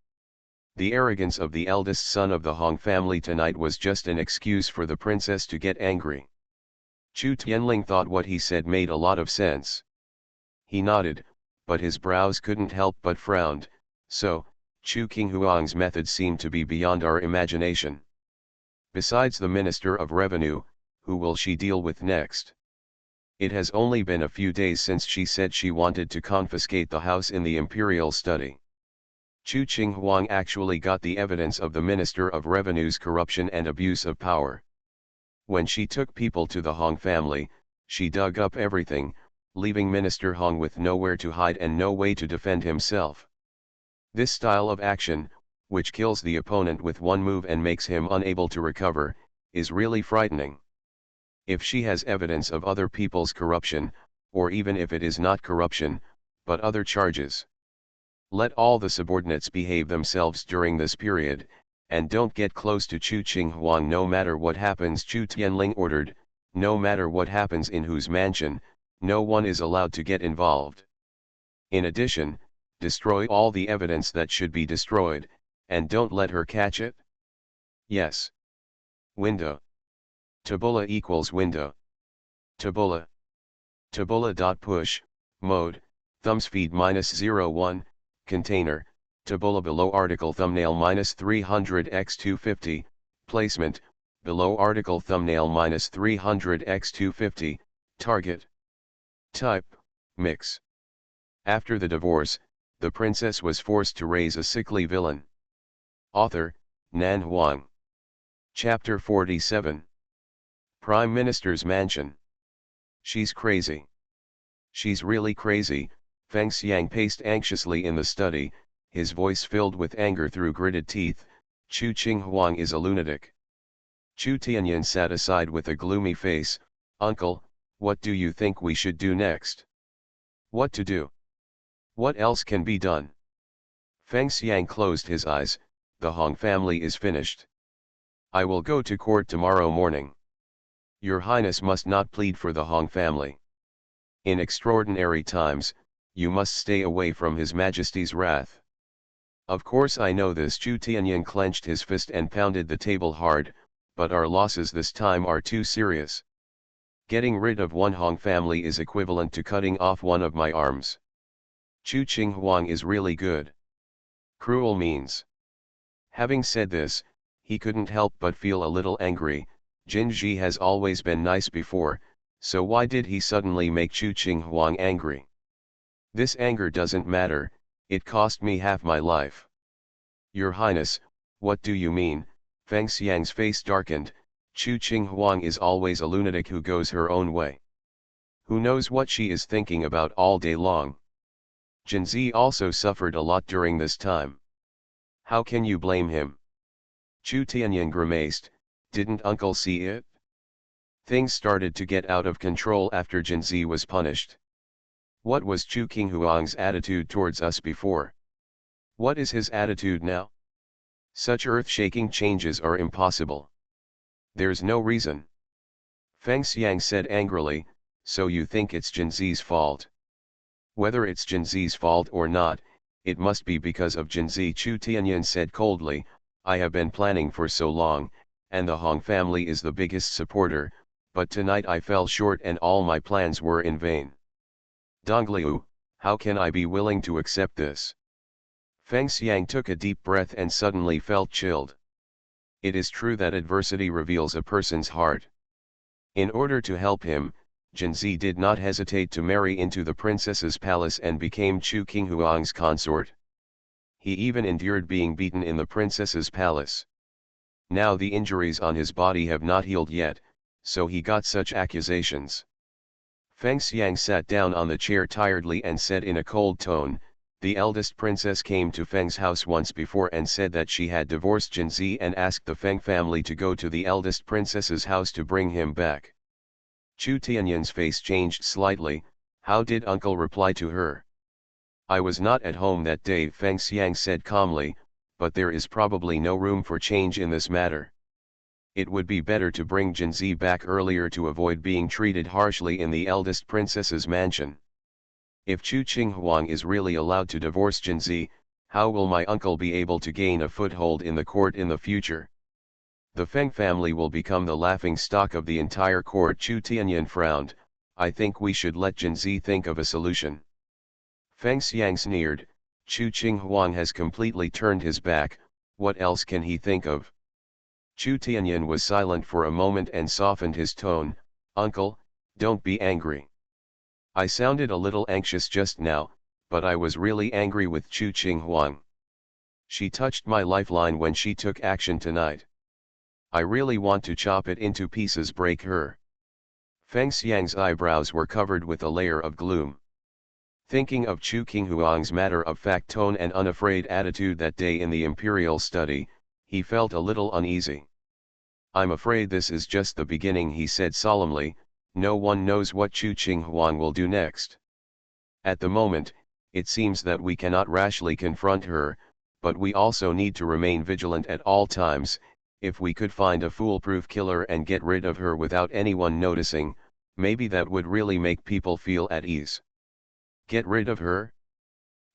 The arrogance of the eldest son of the Hong family tonight was just an excuse for the princess to get angry. Chu Tianling thought what he said made a lot of sense. He nodded, but his brows couldn't help but frowned. So, Chu Qinghuang's method seemed to be beyond our imagination. Besides the Minister of Revenue, who will she deal with next? It has only been a few days since she said she wanted to confiscate the house in the imperial study. Chu Qinghuang actually got the evidence of the Minister of Revenue's corruption and abuse of power. When she took people to the Hong family, she dug up everything, leaving Minister Hong with nowhere to hide and no way to defend himself. This style of action, which kills the opponent with one move and makes him unable to recover, is really frightening. If she has evidence of other people's corruption, or even if it is not corruption, but other charges, let all the subordinates behave themselves during this period, and don't get close to Chu Qinghuang no matter what happens, Chu Tianling ordered. No matter what happens in whose mansion, no one is allowed to get involved. In addition, destroy all the evidence that should be destroyed, and don't let her catch it. Yes. Window. Tabula equals window. Tabula. Tabula.push, mode, thumbspeed -01, container, tabula below article thumbnail -300x250, placement, below article thumbnail -300x250, target. Type, mix. After the divorce, the princess was forced to raise a sickly villain. Author, Nan Huang. Chapter 47. Prime Minister's Mansion. She's crazy. She's really crazy, Feng Xiang paced anxiously in the study, his voice filled with anger through gritted teeth. Chu Qinghuang is a lunatic. Chu Tianyin sat aside with a gloomy face. Uncle, what do you think we should do next? What to do? What else can be done? Feng Xiang closed his eyes. The Hong family is finished. I will go to court tomorrow morning. Your Highness must not plead for the Hong family. In extraordinary times, you must stay away from His Majesty's wrath. Of course I know this. Chu Tianyin clenched his fist and pounded the table hard, but our losses this time are too serious. Getting rid of one Hong family is equivalent to cutting off one of my arms. Chu Qinghuang is really good. Cruel means. Having said this, he couldn't help but feel a little angry. Jinji has always been nice before, so why did he suddenly make Chu Qinghuang angry? This anger doesn't matter, it cost me half my life. Your Highness, what do you mean? Feng Xiang's face darkened. Chu Qinghuang is always a lunatic who goes her own way. Who knows what she is thinking about all day long? Jinzi also suffered a lot during this time. How can you blame him? Chu Tianyan grimaced, didn't uncle see it? Things started to get out of control after Jinzi was punished. What was Chu Qinghuang's attitude towards us before? What is his attitude now? Such earth-shaking changes are impossible. There's no reason. Feng Xiang said angrily, so you think it's Jinzi's fault? Whether it's Jinzi's fault or not, it must be because of Jinzi. Chu Tianyan said coldly, I have been planning for so long, and the Hong family is the biggest supporter, but tonight I fell short and all my plans were in vain. Dongliu, how can I be willing to accept this? Feng Xiang took a deep breath and suddenly felt chilled. It is true that adversity reveals a person's heart. In order to help him, Jinzi did not hesitate to marry into the princess's palace and became Chu Qinghuang's consort. He even endured being beaten in the princess's palace. Now the injuries on his body have not healed yet, so he got such accusations. Feng Xiang sat down on the chair tiredly and said in a cold tone, the eldest princess came to Feng's house once before and said that she had divorced Jinzi and asked the Feng family to go to the eldest princess's house to bring him back. Chu Tianyan's face changed slightly. How did uncle reply to her? I was not at home that day, Feng Xiang said calmly, but there is probably no room for change in this matter. It would be better to bring Jinzi back earlier to avoid being treated harshly in the eldest princess's mansion. If Chu Qinghuang is really allowed to divorce Jinzi, how will my uncle be able to gain a foothold in the court in the future? The Feng family will become the laughing stock of the entire court. Chu Tianyan frowned, I think we should let Jinzi think of a solution. Feng Xiang sneered, Chu Qinghuang has completely turned his back, what else can he think of? Chu Tianyan was silent for a moment and softened his tone, Uncle, don't be angry. I sounded a little anxious just now, but I was really angry with Chu Qinghuang. She touched my lifeline when she took action tonight. I really want to chop it into pieces, break her. Feng Xiang's eyebrows were covered with a layer of gloom. Thinking of Chu Qinghuang's matter-of-fact tone and unafraid attitude that day in the imperial study, he felt a little uneasy. I'm afraid this is just the beginning, he said solemnly, no one knows what Chu Qinghuang will do next. At the moment, it seems that we cannot rashly confront her, but we also need to remain vigilant at all times. If we could find a foolproof killer and get rid of her without anyone noticing, maybe that would really make people feel at ease. Get rid of her?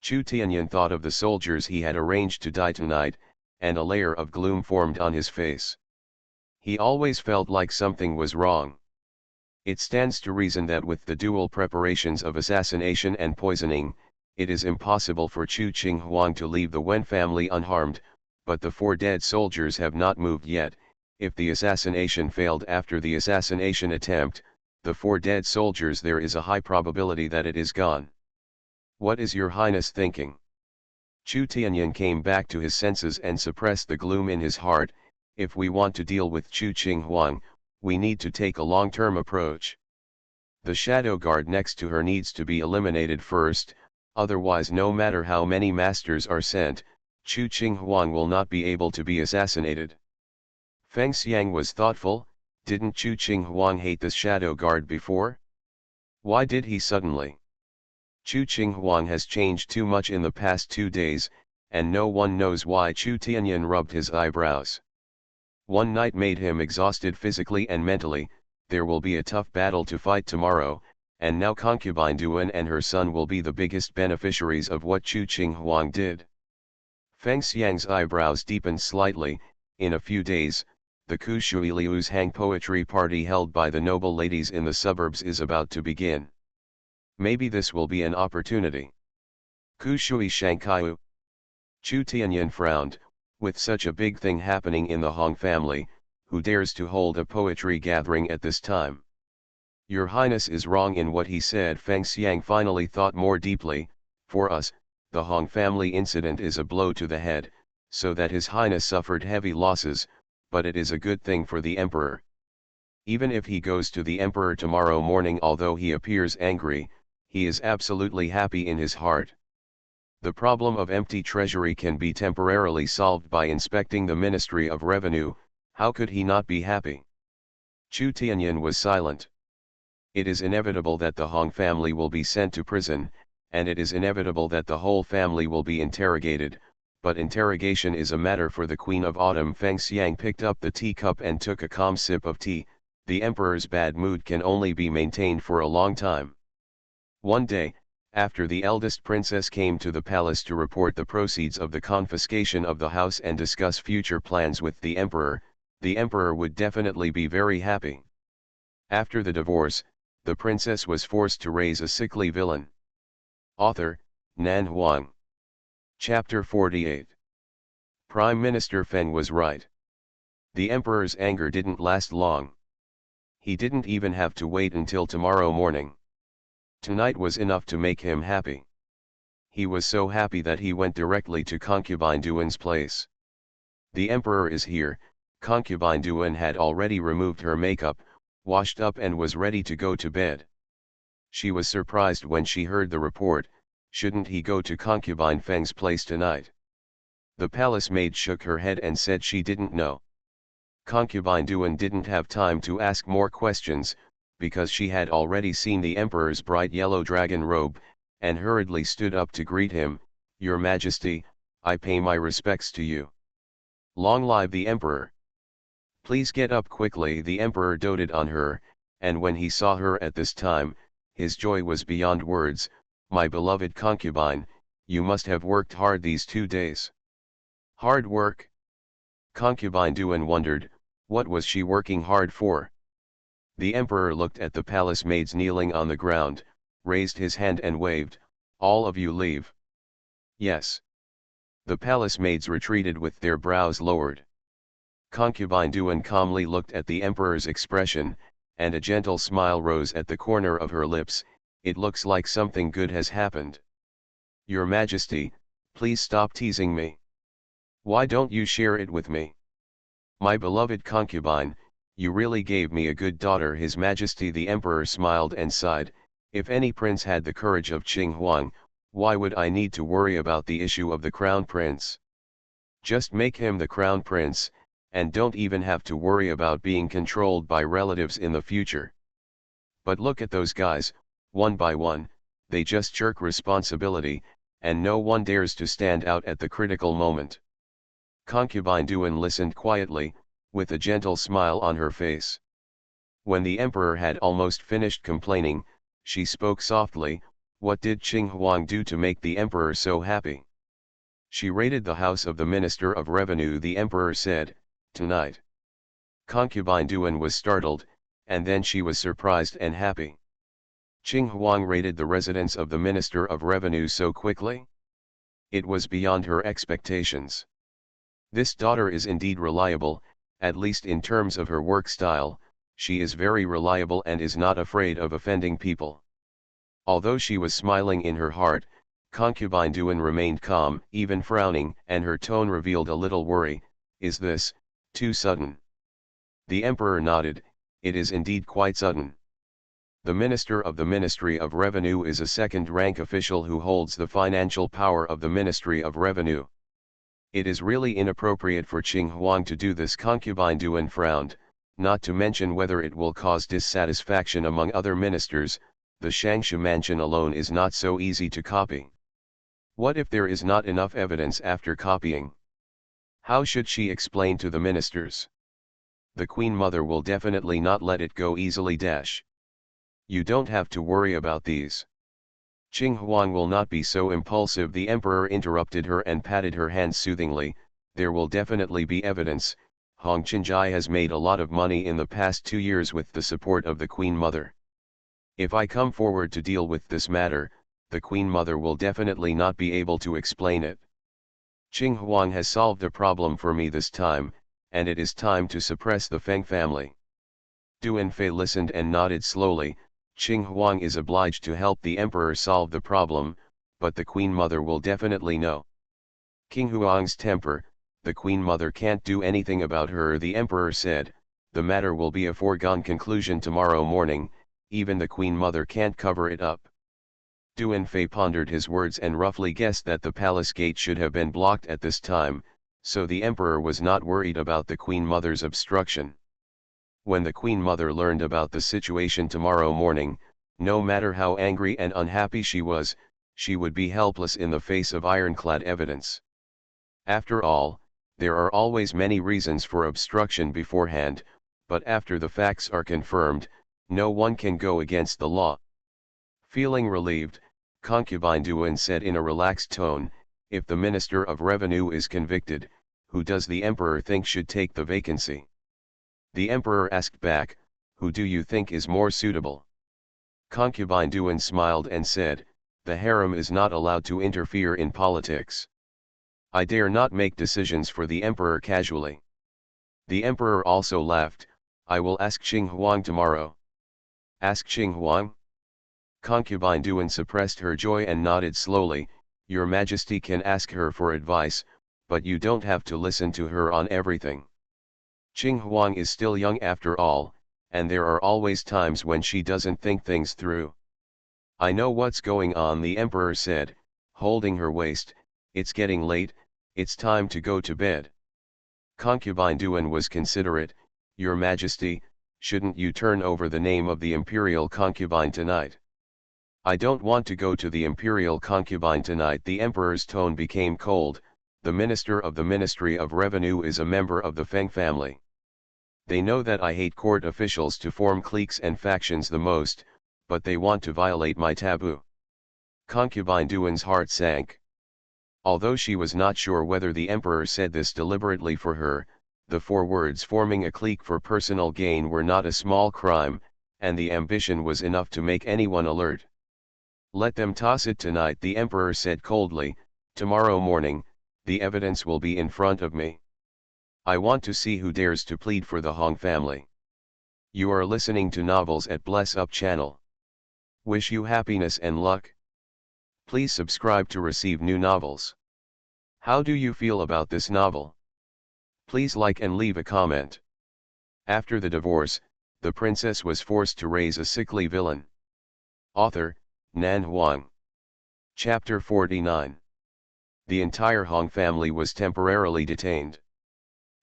Chu Tianyan thought of the soldiers he had arranged to die tonight, and a layer of gloom formed on his face. He always felt like something was wrong. It stands to reason that with the dual preparations of assassination and poisoning, it is impossible for Chu Qinghuang to leave the Wen family unharmed, but the 4 dead soldiers have not moved yet. If the assassination failed after the assassination attempt, the 4 dead soldiers, there is a high probability that it is gone. What is your highness thinking? Chu Tianyan came back to his senses and suppressed the gloom in his heart. If we want to deal with Chu Qinghuang, we need to take a long-term approach. The shadow guard next to her needs to be eliminated first, otherwise no matter how many masters are sent, Chu Qinghuang will not be able to be assassinated. Feng Xiang was thoughtful, didn't Chu Qinghuang hate the shadow guard before? Why did he suddenly? Chu Qinghuang has changed too much in the past 2 days, and no one knows why. Chu Tianyan rubbed his eyebrows. One night made him exhausted physically and mentally. There will be a tough battle to fight tomorrow, and now concubine Duan and her son will be the biggest beneficiaries of what Chu Qinghuang did. Feng Xiang's eyebrows deepened slightly. In a few days, the Ku Shui Liu's hang poetry party held by the noble ladies in the suburbs is about to begin. Maybe this will be an opportunity. Ku Shui Shankaiu. Chu Tianyan frowned. With such a big thing happening in the Hong family, who dares to hold a poetry gathering at this time? Your Highness is wrong in what he said. Feng Xiang finally thought more deeply. For us, the Hong family incident is a blow to the head, so that His Highness suffered heavy losses, but it is a good thing for the Emperor. Even if he goes to the Emperor tomorrow morning, although he appears angry, he is absolutely happy in his heart. The problem of empty treasury can be temporarily solved by inspecting the Ministry of Revenue. How could he not be happy? Chu Tianyan was silent. It is inevitable that the Hong family will be sent to prison, and it is inevitable that the whole family will be interrogated, but interrogation is a matter for the Queen of Autumn. Feng Xiang picked up the teacup and took a calm sip of tea. The Emperor's bad mood can only be maintained for a long time. One day, after the eldest princess came to the palace to report the proceeds of the confiscation of the house and discuss future plans with the Emperor would definitely be very happy. After the divorce, the princess was forced to raise a sickly villain. Author, Nan Huang. Chapter 48. Prime Minister Feng was right. The Emperor's anger didn't last long. He didn't even have to wait until tomorrow morning. Tonight was enough to make him happy. He was so happy that he went directly to Concubine Duan's place. The Emperor is here. Concubine Duan had already removed her makeup, washed up and was ready to go to bed. She was surprised when she heard the report. Shouldn't he go to Concubine Feng's place tonight? The palace maid shook her head and said she didn't know. Concubine Duan didn't have time to ask more questions, because she had already seen the Emperor's bright yellow dragon robe, and hurriedly stood up to greet him. Your Majesty, I pay my respects to you. Long live the Emperor! Please get up quickly. The Emperor doted on her, and when he saw her at this time, his joy was beyond words. My beloved concubine, you must have worked hard these 2 days. Hard work? Concubine Duan wondered, what was she working hard for? The Emperor looked at the palace maids kneeling on the ground, raised his hand and waved, all of you leave. Yes. The palace maids retreated with their brows lowered. Concubine Duan calmly looked at the Emperor's expression, and a gentle smile rose at the corner of her lips. It looks like something good has happened. Your Majesty, please stop teasing me. Why don't you share it with me? My beloved concubine, you really gave me a good daughter. His Majesty the Emperor smiled and sighed. If any prince had the courage of Qing Huang, why would I need to worry about the issue of the crown prince? Just make him the crown prince, and don't even have to worry about being controlled by relatives in the future. But look at those guys, one by one, they just shirk responsibility, and no one dares to stand out at the critical moment. Concubine Duan listened quietly, with a gentle smile on her face. When the Emperor had almost finished complaining, she spoke softly. What did Qing Huang do to make the Emperor so happy? She raided the house of the Minister of Revenue. The Emperor said, tonight. Concubine Duan was startled, and then she was surprised and happy. Qing Huang raided the residence of the Minister of Revenue so quickly? It was beyond her expectations. This daughter is indeed reliable, at least in terms of her work style. She is very reliable and is not afraid of offending people. Although she was smiling in her heart, Concubine Duan remained calm, even frowning, and her tone revealed a little worry. Is this too sudden? The Emperor nodded. It is indeed quite sudden. The Minister of the Ministry of Revenue is a second-rank official who holds the financial power of the Ministry of Revenue. It is really inappropriate for Qing Huang to do this. Concubine Duan frowned, not to mention whether it will cause dissatisfaction among other ministers. The Shangshu mansion alone is not so easy to copy. What if there is not enough evidence after copying? How should she explain to the ministers? The Queen Mother will definitely not let it go easily. You don't have to worry about these. Qing Huang will not be so impulsive. The Emperor interrupted her and patted her hand soothingly. There will definitely be evidence. Hong Qingjai has made a lot of money in the past 2 years with the support of the Queen Mother. If I come forward to deal with this matter, the Queen Mother will definitely not be able to explain it. Qing Huang has solved a problem for me this time, and it is time to suppress the Feng family. Duan Fei listened and nodded slowly. Qing Huang is obliged to help the emperor solve the problem, but the queen mother will definitely know. King Huang's temper, the queen mother can't do anything about her, the emperor said. The matter will be a foregone conclusion tomorrow morning, even the queen mother can't cover it up. Duan Fei pondered his words and roughly guessed that the palace gate should have been blocked at this time, so the emperor was not worried about the queen mother's obstruction. When the queen mother learned about the situation tomorrow morning, no matter how angry and unhappy she would be helpless in the face of ironclad evidence. After all, there are always many reasons for obstruction beforehand, but after the facts are confirmed, no one can go against the law. Feeling relieved, concubine Duan said in a relaxed tone, "If the Minister of Revenue is convicted, who does the emperor think should take the vacancy?" The emperor asked back, "Who do you think is more suitable?" Concubine Duan smiled and said, "The harem is not allowed to interfere in politics. I dare not make decisions for the emperor casually." The emperor also laughed, "I will ask Qing Huang tomorrow." "Ask Qing Huang?" Concubine Duan suppressed her joy and nodded slowly. "Your Majesty can ask her for advice, but you don't have to listen to her on everything. Qing Huang is still young after all, and there are always times when she doesn't think things through." "I know what's going on," the emperor said, holding her waist. "It's getting late, it's time to go to bed." Concubine Duan was considerate. "Your Majesty, shouldn't you turn over the name of the imperial concubine tonight?" "I don't want to go to the imperial concubine tonight." The emperor's tone became cold. "The minister of the Ministry of Revenue is a member of the Feng family. They know that I hate court officials to form cliques and factions the most, but they want to violate my taboo." Concubine Duan's heart sank. Although she was not sure whether the emperor said this deliberately for her, the 4 words forming a clique for personal gain were not a small crime, and the ambition was enough to make anyone alert. "Let them toss it tonight," the emperor said coldly. "Tomorrow morning, the evidence will be in front of me. I want to see who dares to plead for the Hong family." You are listening to Novels at Bless Up channel. Wish you happiness and luck. Please subscribe to receive new novels. How do you feel about this novel? Please like and leave a comment. After the divorce, the princess was forced to raise a sickly villain. Author, Nan Huang. Chapter 49. The entire Hong family was temporarily detained.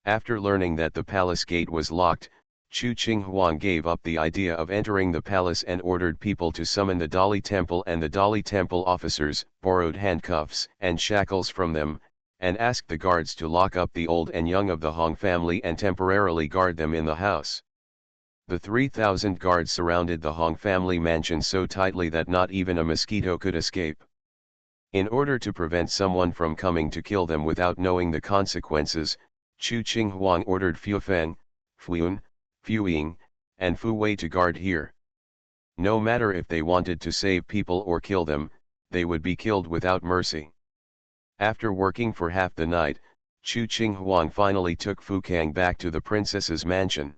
After learning that the palace gate was locked, Chu Qing Huang gave up the idea of entering the palace and ordered people to summon the Dali Temple and the Dali Temple officers, borrowed handcuffs and shackles from them, and asked the guards to lock up the old and young of the Hong family and temporarily guard them in the house. The 3,000 guards surrounded the Hong family mansion so tightly that not even a mosquito could escape. In order to prevent someone from coming to kill them without knowing the consequences, Chu Qing Huang ordered Fu Feng, Fuyun, Fu Ying, and Fu Wei to guard here. No matter if they wanted to save people or kill them, they would be killed without mercy. After working for half the night, Chu Qing Huang finally took Fu Kang back to the princess's mansion.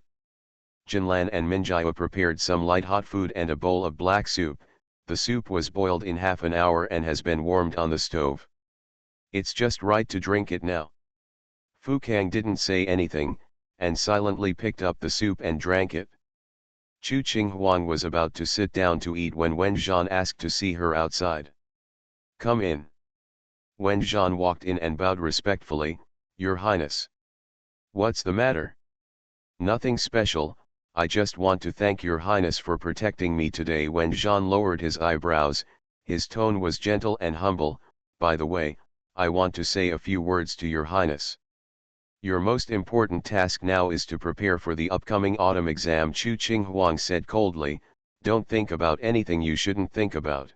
Jinlan and Minjia prepared some light hot food and a bowl of black soup. The soup was boiled in half an hour and has been warmed on the stove. "It's just right to drink it now." Fu Kang didn't say anything, and silently picked up the soup and drank it. Chu Qing Huang was about to sit down to eat when Wen Zhan asked to see her outside. "Come in." Wen Zhan walked in and bowed respectfully. "Your Highness." "What's the matter?" "Nothing special, I just want to thank your Highness for protecting me today." Wen Zhan lowered his eyebrows, his tone was gentle and humble. "By the way, I want to say a few words to your Highness. Your most important task now is to prepare for the upcoming autumn exam." Chu Qing Huang said coldly. "Don't think about anything you shouldn't think about."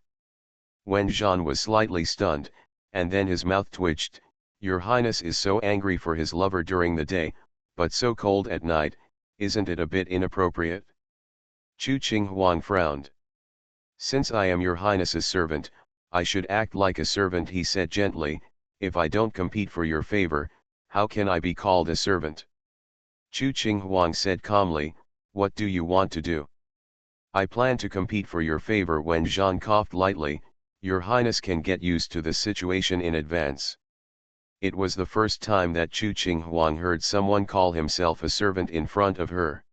Wen Zhan was slightly stunned, and then his mouth twitched. "Your Highness is so angry for his lover during the day, but so cold at night, isn't it a bit inappropriate?" Chu Qing Huang frowned. "Since I am your Highness's servant, I should act like a servant," he said gently. "If I don't compete for your favor, how can I be called a servant?" Chu Qinghuang said calmly, "What do you want to do?" "I plan to compete for your favor." Wen Zhan coughed lightly, "Your Highness can get used to the situation in advance." It was the first time that Chu Qinghuang heard someone call himself a servant in front of her.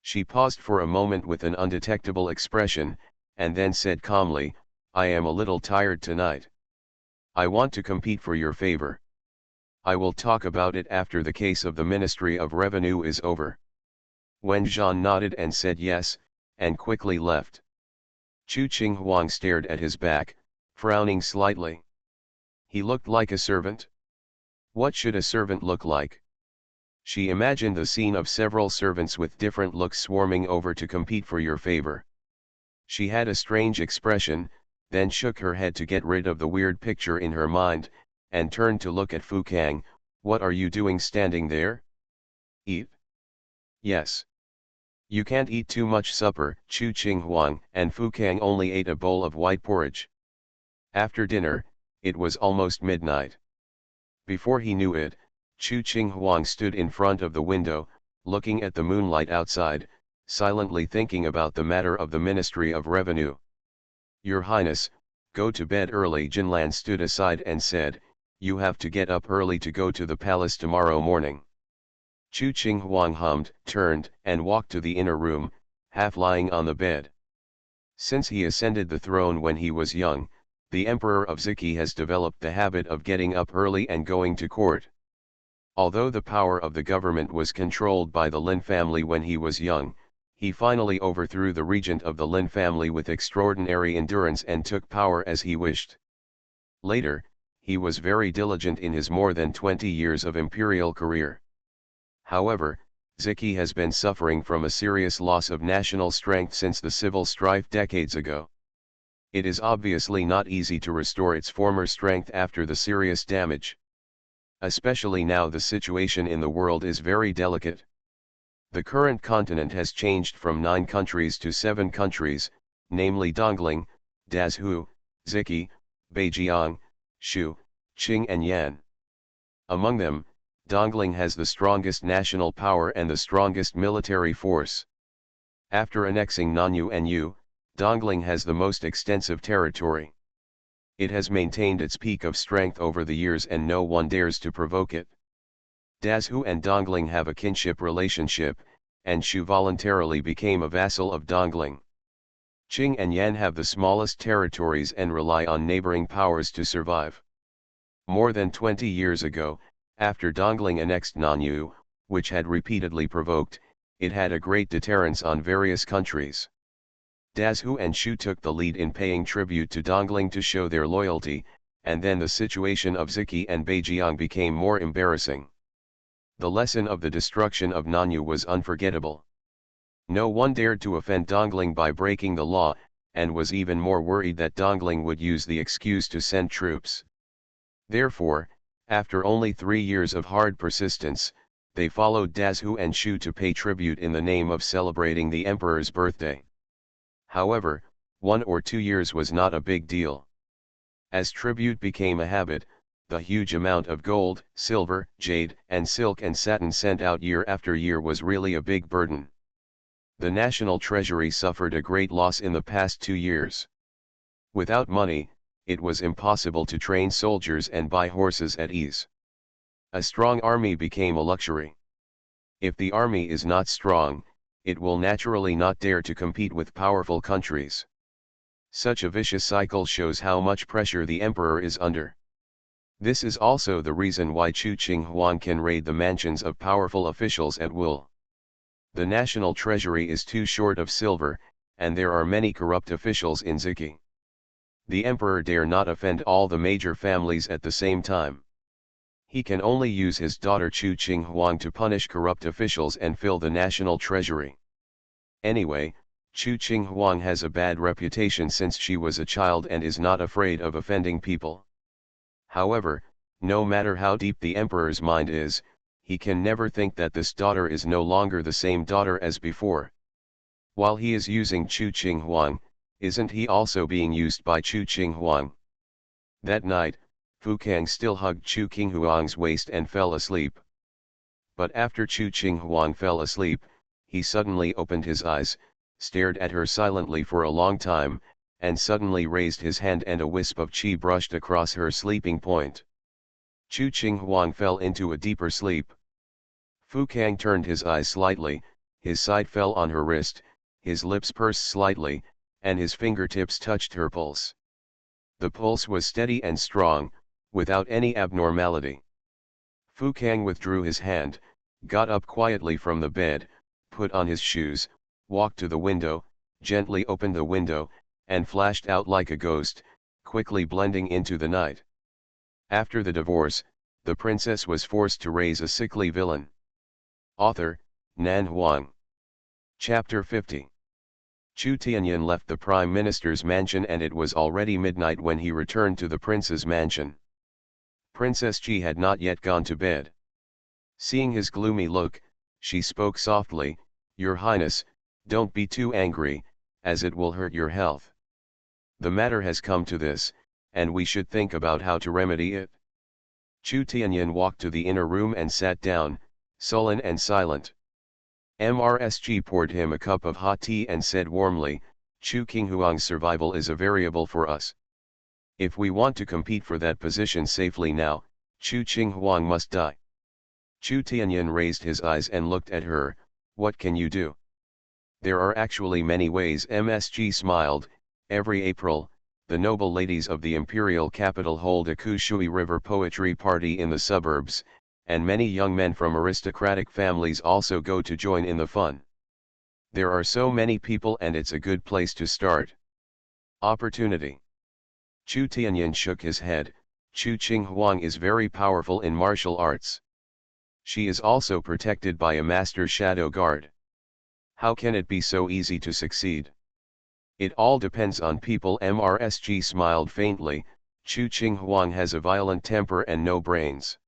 She paused for a moment with an undetectable expression, and then said calmly, "I am a little tired tonight. I want to compete for your favor. I will talk about it after the case of the Ministry of Revenue is over." Wen Zhan nodded and said yes, and quickly left. Chu Qinghuang stared at his back, frowning slightly. He looked like a servant? What should a servant look like? She imagined the scene of several servants with different looks swarming over to compete for your favor. She had a strange expression, then shook her head to get rid of the weird picture in her mind, and turned to look at Fu Kang. "What are you doing standing there? Eat." "Yes." "You can't eat too much supper." Chu Qinghuang and Fu Kang only ate a bowl of white porridge. After dinner, it was almost midnight. Before he knew it, Chu Qinghuang stood in front of the window, looking at the moonlight outside, silently thinking about the matter of the Ministry of Revenue. "Your Highness, go to bed early." Jinlan stood aside and said, "You have to get up early to go to the palace tomorrow morning." Chu Qinghuang hummed, turned, and walked to the inner room, half lying on the bed. Since he ascended the throne when he was young, the Emperor of Ziki has developed the habit of getting up early and going to court. Although the power of the government was controlled by the Lin family when he was young, he finally overthrew the regent of the Lin family with extraordinary endurance and took power as he wished. Later, he was very diligent in his more than 20 years of imperial career. However, Ziki has been suffering from a serious loss of national strength since the civil strife decades ago. It is obviously not easy to restore its former strength after the serious damage. Especially now the situation in the world is very delicate. The current continent has changed from 9 countries to 7 countries, namely Dongling, Dazhu, Ziki, Beijiang, Shu, Qing and Yan. Among them, Dongling has the strongest national power and the strongest military force. After annexing Nanyu and Yu, Dongling has the most extensive territory. It has maintained its peak of strength over the years and no one dares to provoke it. Dazhu and Dongling have a kinship relationship, and Shu voluntarily became a vassal of Dongling. Qing and Yan have the smallest territories and rely on neighboring powers to survive. More than 20 years ago, after Dongling annexed Nanyu, which had repeatedly provoked, it had a great deterrence on various countries. Dazhu and Shu took the lead in paying tribute to Dongling to show their loyalty, and then the situation of Ziki and Beijiang became more embarrassing. The lesson of the destruction of Nanyu was unforgettable. No one dared to offend Dongling by breaking the law, and was even more worried that Dongling would use the excuse to send troops. Therefore, after only 3 years of hard persistence, they followed Dazhu and Shu to pay tribute in the name of celebrating the emperor's birthday. However, 1 or 2 years was not a big deal. As tribute became a habit, the huge amount of gold, silver, jade, and silk and satin sent out year after year was really a big burden. The national treasury suffered a great loss in the past 2 years. Without money, it was impossible to train soldiers and buy horses at ease. A strong army became a luxury. If the army is not strong, it will naturally not dare to compete with powerful countries. Such a vicious cycle shows how much pressure the emperor is under. This is also the reason why Chu Qinghuang can raid the mansions of powerful officials at will. The national treasury is too short of silver, and there are many corrupt officials in Ziki. The emperor dare not offend all the major families at the same time. He can only use his daughter Chu Qinghuang to punish corrupt officials and fill the national treasury. Anyway, Chu Qinghuang has a bad reputation since she was a child and is not afraid of offending people. However, no matter how deep the emperor's mind is, he can never think that this daughter is no longer the same daughter as before. While he is using Chu Qinghuang, isn't he also being used by Chu Qinghuang? That night, Fu Kang still hugged Chu Qinghuang's waist and fell asleep. But after Chu Qing Huang fell asleep, he suddenly opened his eyes, stared at her silently for a long time, and suddenly raised his hand and a wisp of qi brushed across her sleeping point. Chu Qing Huang fell into a deeper sleep. Fu Kang turned his eyes slightly, his side fell on her wrist, his lips pursed slightly, and his fingertips touched her pulse. The pulse was steady and strong, without any abnormality. Fu Kang withdrew his hand, got up quietly from the bed, put on his shoes, walked to the window, gently opened the window, and flashed out like a ghost, quickly blending into the night. After the divorce, the princess was forced to raise a sickly villain. Author, Nan Huang. Chapter 50. Chu Tianyan left the Prime Minister's mansion and it was already midnight when he returned to the prince's mansion. Princess Ji had not yet gone to bed. Seeing his gloomy look, she spoke softly, "Your Highness, don't be too angry, as it will hurt your health. The matter has come to this, and we should think about how to remedy it." Chu Tianyan walked to the inner room and sat down, sullen and silent. MRSG poured him a cup of hot tea and said warmly, "Chu Qinghuang's survival is a variable for us. If we want to compete for that position safely now, Chu Qinghuang must die." Chu Tianyan raised his eyes and looked at her. "What can you do?" "There are actually many ways." MSG smiled. "Every April, the noble ladies of the imperial capital hold a Kushui River poetry party in the suburbs, and many young men from aristocratic families also go to join in the fun. There are so many people and it's a good place to start." Opportunity. Chu Tianyan shook his head. "Chu Qinghuang is very powerful in martial arts. She is also protected by a master shadow guard. How can it be so easy to succeed?" "It all depends on people." MRSG smiled faintly. "Chu Qinghuang has a violent temper and no brains.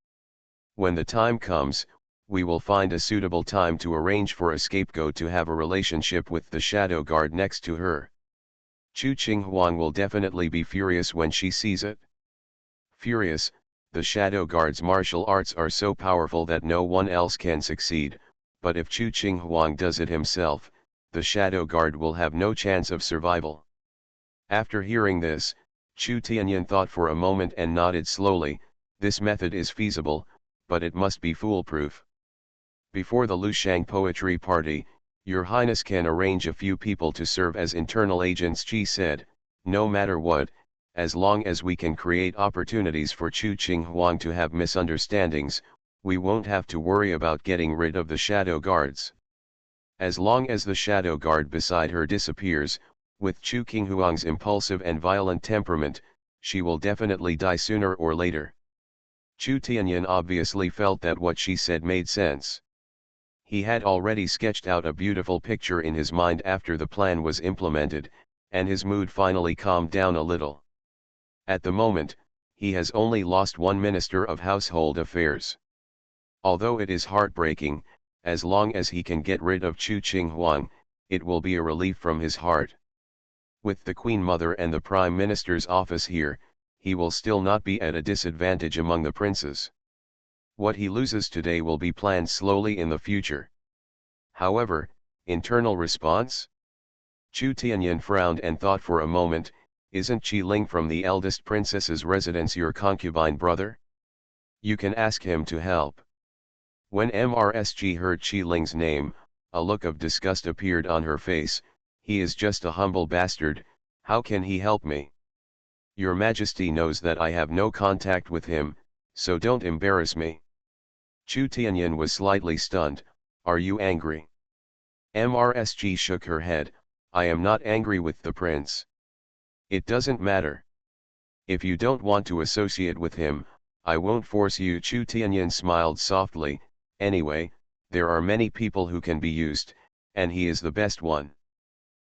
When the time comes, we will find a suitable time to arrange for a scapegoat to have a relationship with the shadow guard next to her. Chu Qinghuang will definitely be furious when she sees it." "Furious? The shadow guard's martial arts are so powerful that no one else can succeed, but if Chu Qinghuang does it himself, the shadow guard will have no chance of survival." After hearing this, Chu Tianyan thought for a moment and nodded slowly. "This method is feasible, but it must be foolproof. Before the Lushang poetry party, Your Highness can arrange a few people to serve as internal agents." Ji said, "No matter what, as long as we can create opportunities for Chu Qinghuang to have misunderstandings, we won't have to worry about getting rid of the shadow guards. As long as the shadow guard beside her disappears, with Chu Qinghuang's impulsive and violent temperament, she will definitely die sooner or later." Chu Tianyan obviously felt that what she said made sense. He had already sketched out a beautiful picture in his mind after the plan was implemented, and his mood finally calmed down a little. At the moment, he has only lost one Minister of Household Affairs. Although it is heartbreaking, as long as he can get rid of Chu Qinghuang, it will be a relief from his heart. With the Queen Mother and the Prime Minister's office here, he will still not be at a disadvantage among the princes. What he loses today will be planned slowly in the future. However, internal response? Chu Tianyan frowned and thought for a moment. "Isn't Qi Ling from the eldest princess's residence your concubine brother? You can ask him to help." When MRSG heard Qi Ling's name, a look of disgust appeared on her face. "He is just a humble bastard, how can he help me? Your Majesty knows that I have no contact with him, so don't embarrass me." Chu Tianyan was slightly stunned. "Are you angry?" MRSG shook her head. "I am not angry with the prince. It doesn't matter. If you don't want to associate with him, I won't force you." Chu Tianyan smiled softly. "Anyway, there are many people who can be used, and he is the best one."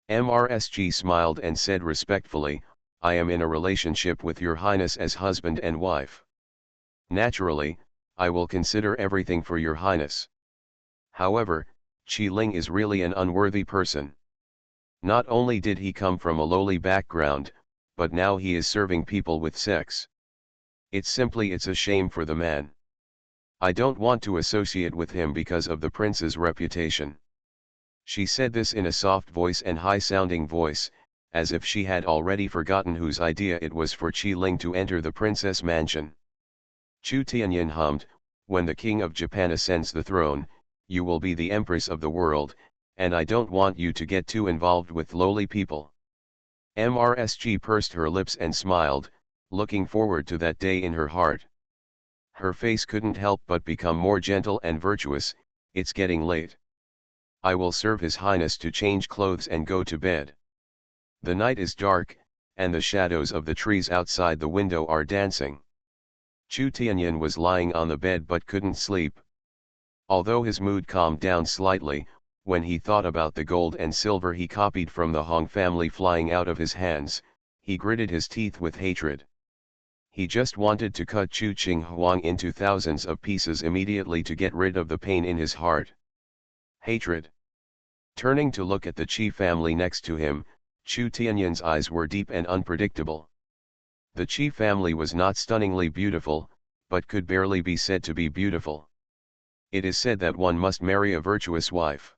MRSG smiled and said respectfully, "I am in a relationship with Your Highness as husband and wife. Naturally, I will consider everything for Your Highness. However, Qi Ling is really an unworthy person. Not only did he come from a lowly background, but now he is serving people with sex. It's a shame for the man." I don't want to associate with him because of the prince's reputation. She said this in a soft voice and high-sounding voice, as if she had already forgotten whose idea it was for Qi Ling to enter the princess mansion. Chu Tianyin hummed, "When the king of Japan ascends the throne, you will be the empress of the world, and I don't want you to get too involved with lowly people." MRSG pursed her lips and smiled, looking forward to that day in her heart. Her face couldn't help but become more gentle and virtuous. "It's getting late. I will serve His Highness to change clothes and go to bed. The night is dark, and the shadows of the trees outside the window are dancing." Chu Tianyin was lying on the bed but couldn't sleep. Although his mood calmed down slightly, when he thought about the gold and silver he copied from the Hong family flying out of his hands, he gritted his teeth with hatred. He just wanted to cut Chu Qing Huang into thousands of pieces immediately to get rid of the pain in his heart. Hatred. Turning to look at the Qi family next to him, Chu Tianyin's eyes were deep and unpredictable. The Qi family was not stunningly beautiful, but could barely be said to be beautiful. It is said that one must marry a virtuous wife.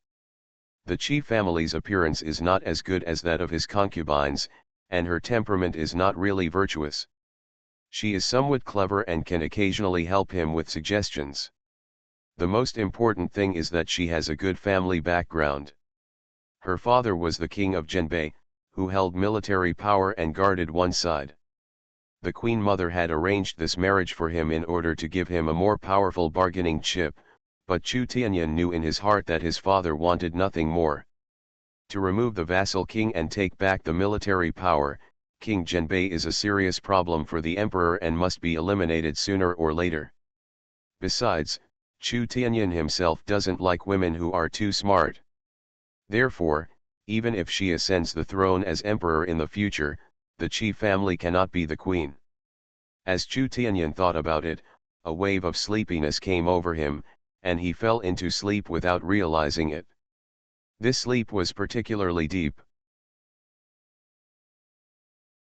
The Qi family's appearance is not as good as that of his concubines, and her temperament is not really virtuous. She is somewhat clever and can occasionally help him with suggestions. The most important thing is that she has a good family background. Her father was the king of Zhenbei, who held military power and guarded one side. The queen mother had arranged this marriage for him in order to give him a more powerful bargaining chip, but Chu Tianyin knew in his heart that his father wanted nothing more. To remove the vassal king and take back the military power, King Zhenbei is a serious problem for the emperor and must be eliminated sooner or later. Besides, Chu Tianyin himself doesn't like women who are too smart. Therefore, even if she ascends the throne as emperor in the future, the Qi family cannot be the queen. As Chu Tianyin thought about it, a wave of sleepiness came over him, and he fell into sleep without realizing it. This sleep was particularly deep.